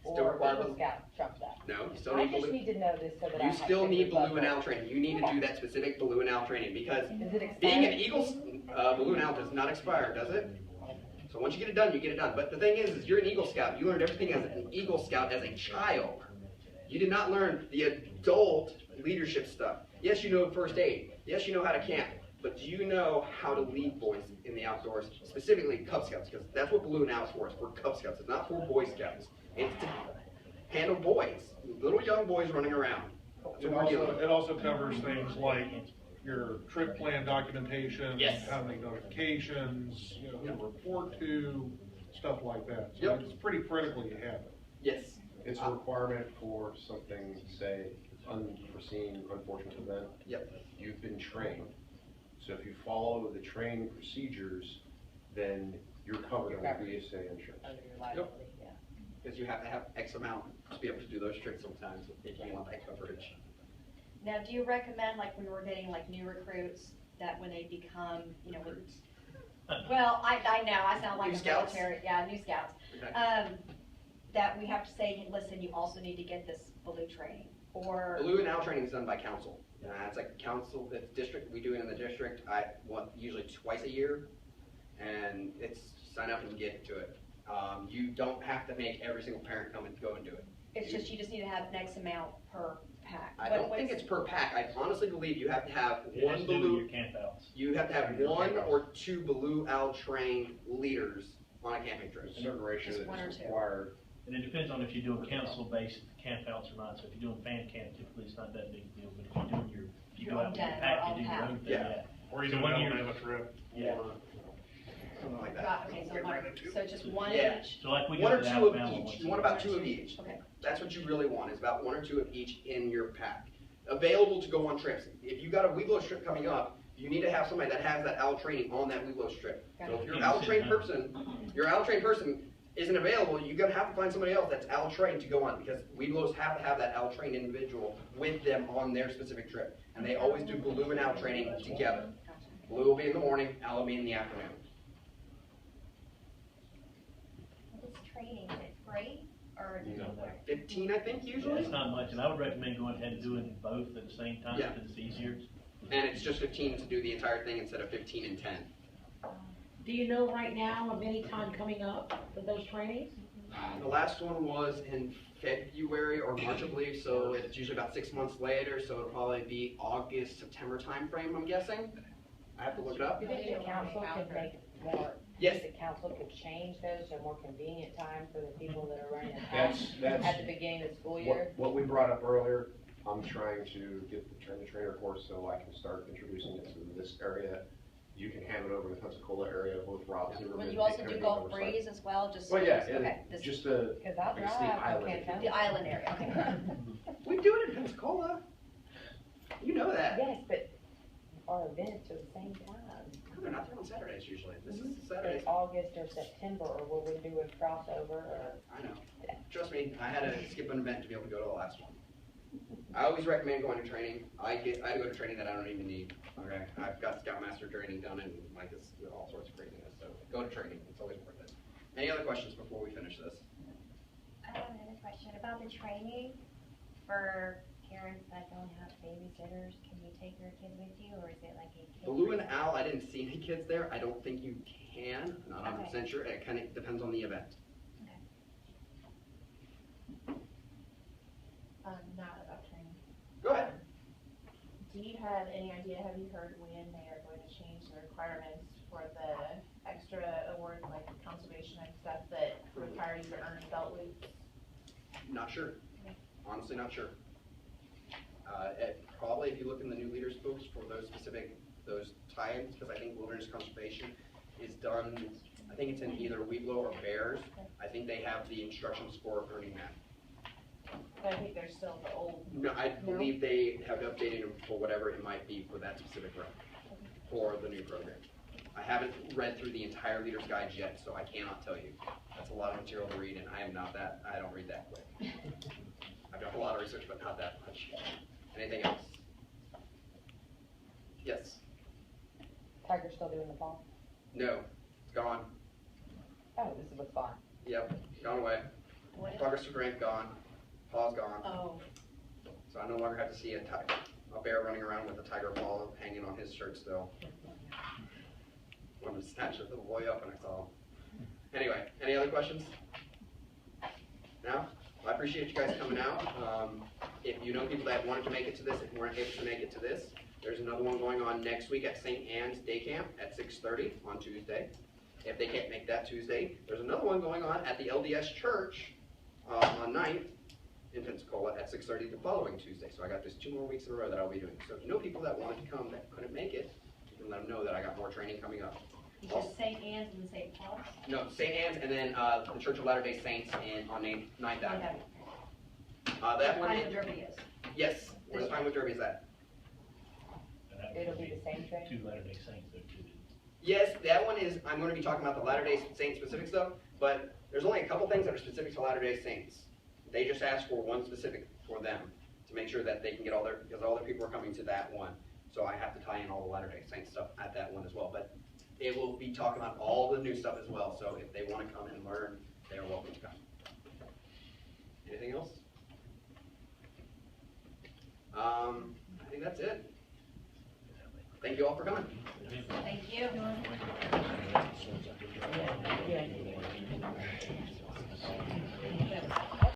Still Or require Eagle Scout trump that? No, you still I need just Blue. need to know this so that I You have still to need above Blue and board. Owl training. You need to do that specific Blue and Owl training because Is it being an expired? Eagle, Blue and Owl does not expire, does it? So once you get it done, you get it done. But the thing is you're an Eagle Scout. You learned everything as an Eagle Scout as a child. You did not learn the adult leadership stuff. Yes, you know first aid. Yes, you know how to camp. but do you know how to lead boys in the outdoors, specifically Cub Scouts? Because that's what Blue Now is for. It's for Cub Scouts. It's not for Boy Scouts. It's to handle boys, little young boys running around. That's what we're dealing with. It also covers things like your trip plan documentation, Yes. how many notifications, you know, who to report to, stuff like that. So Yep. it's pretty critical you have it. Yes. It's a requirement for something, say, unforeseen, unfortunate event. Yep. You've been trained. So if you follow the training procedures, then you're covered under BSA insurance. Under your liability, yeah. Because you have to have X amount to be able to do those tricks sometimes if you want that coverage. Now, do you recommend, like, when we're getting, like, new recruits, that when they become, you know, well, I know, I sound like New a scouts? military, yeah, new scouts. Okay. That we have to say, hey, listen, you also need to get this blue training, or, Blue and Owl training is done by council. It's like council, it's district, we do it in the district, usually twice a year, and it's sign up and get to it. You don't have to make every single parent come and go and do it. it's just, you just need to have an X amount per pack. I don't think it's per pack. I honestly believe you have to have It has one to do with Blue, your camp outs. you have to have one or two Blue Owl trained leaders on a camping trip. A certain ratio Just one or is two. required. And it depends on if you're doing council-based camp outs or not. So if you're doing fan camp, typically it's not that big a deal. But if you're doing if you go out with your own pack, den, you do your our own own thing, pack. yeah. Or So even one an year- Alabama trip. Yeah. Or, Something like that. Got, okay, so just one Yeah. each? So like we One go or to two of Alabama each. once a You want year. about two of each. Okay. That's what you really want, is about one or two of each in your pack. Available to go on trips. If you got a Weeblos trip coming up, you need to have somebody that has that owl training on that Weeblos trip. So if your owl trained person isn't available, you're gonna have to find somebody else that's owl trained to go on, because Weeblos have to have that owl trained individual with them on their specific trip. And they always do Blue and Owl training together. Blue will be in the morning, Owl will be in the afternoon. This training, is it free, or does No. it work? 15, I think, Yeah, usually. it's not much, and I would recommend going ahead and doing both at the same time Yeah. because it's easier. And it's just 15 to do the entire thing instead of 15 and 10. Do you know right now of any time coming up for those trainings? The last one was in February or March, I believe, so it's usually about 6 months later, so it'll probably be August, September timeframe, I'm guessing. I have to look it up. You think the council could make more, Yes. the council could change those to a more convenient time for the people that are running the That's- pack at the beginning of the school year? What we brought up earlier, I'm trying to get the train-the-trainer course so I can start introducing it to this area. You can have it over in the Pensacola area, both Rob Zimmerman. Will you also and do Kennedy Gulf Riverside. Breeze as well, just? Well, yeah, Okay, this- just the, Because I'll I guess the drive from island. Canton. The island area, okay. We do it in Pensacola. You know that. Yes, but our events are the same time. They're not there on Saturdays usually. This is It's Saturdays. August or September, or will we do a crossover, or? I know. Trust me, I had to skip an event to be able to go to the last one. I always recommend going to training. I had to go to training that I don't even need. Okay, I've got Scout Master training done and like this, all sorts of craziness. So go to training. It's always worth it. Any other questions before we finish this? I have another question about the training for parents that don't have babysitters. Can you take your kids with you, or is it like a kid? Blue and Owl, I didn't see any kids there. I don't think you can. I'm not 100% sure. It kind of depends on the event. Not about training. Go ahead. Do you have any idea, have you heard when they are going to change the requirements for the extra awards like conservation and stuff that require you to earn belt loops? Not sure. Honestly, not sure. Probably if you look in the new leaders books for those specific, those tie-ins, because I think wilderness conservation is done, I think it's in either Weeblo or Bears. I think they have the instructions for earning that. But I think there's still the old. No, I believe they have updated them for whatever it might be for that specific run, for the new program. I haven't read through the entire leader's guide yet, so I cannot tell you. That's a lot of material to read, and I am not that, I don't read that quick. I've done a lot of research, but not that much. Anything else? Yes? Tiger's still doing the fall? No, it's gone. Oh, this is what's gone. Yep, gone away. Progress to grant gone. Paw's gone. Oh. So I no longer have to see a bear running around with a tiger paw hanging on his shirt still. Wanted to snatch the little boy up and I saw him. Anyway, any other questions? No? Well, I appreciate you guys coming out. If you know people that wanted to make it to this, if weren't able to make it to this, There's another one going on next week at St. Anne's Day Camp at 6:30 on Tuesday. If they can't make that Tuesday, there's another one going on at the LDS Church on 9th in Pensacola at 6:30 the following Tuesday. So I got this 2 more weeks in a row that I'll be doing. So if you know people that wanted to come that couldn't make it, you can let them know that I got more training coming up. You said St. Anne's and St. Paul's? No, St. Anne's and then the Church of Latter-day Saints on 9th Avenue. That one, Pinewood Derby is. yes, where's Pinewood Derby is at? It'll be the same training? 2 Latter-day Saints though, too. Yes, that one is, I'm going to be talking about the Latter-day Saint specific stuff, but there's only a couple things that are specific to Latter-day Saints. They just asked for one specific for them to make sure that they can get all their, because all their people are coming to that one. So I have to tie in all the Latter-day Saint stuff at that one as well. But it will be talking about all the new stuff as well. So if they want to come and learn, they are welcome to come. Anything else? I think that's it. Thank you all for coming. Thank you.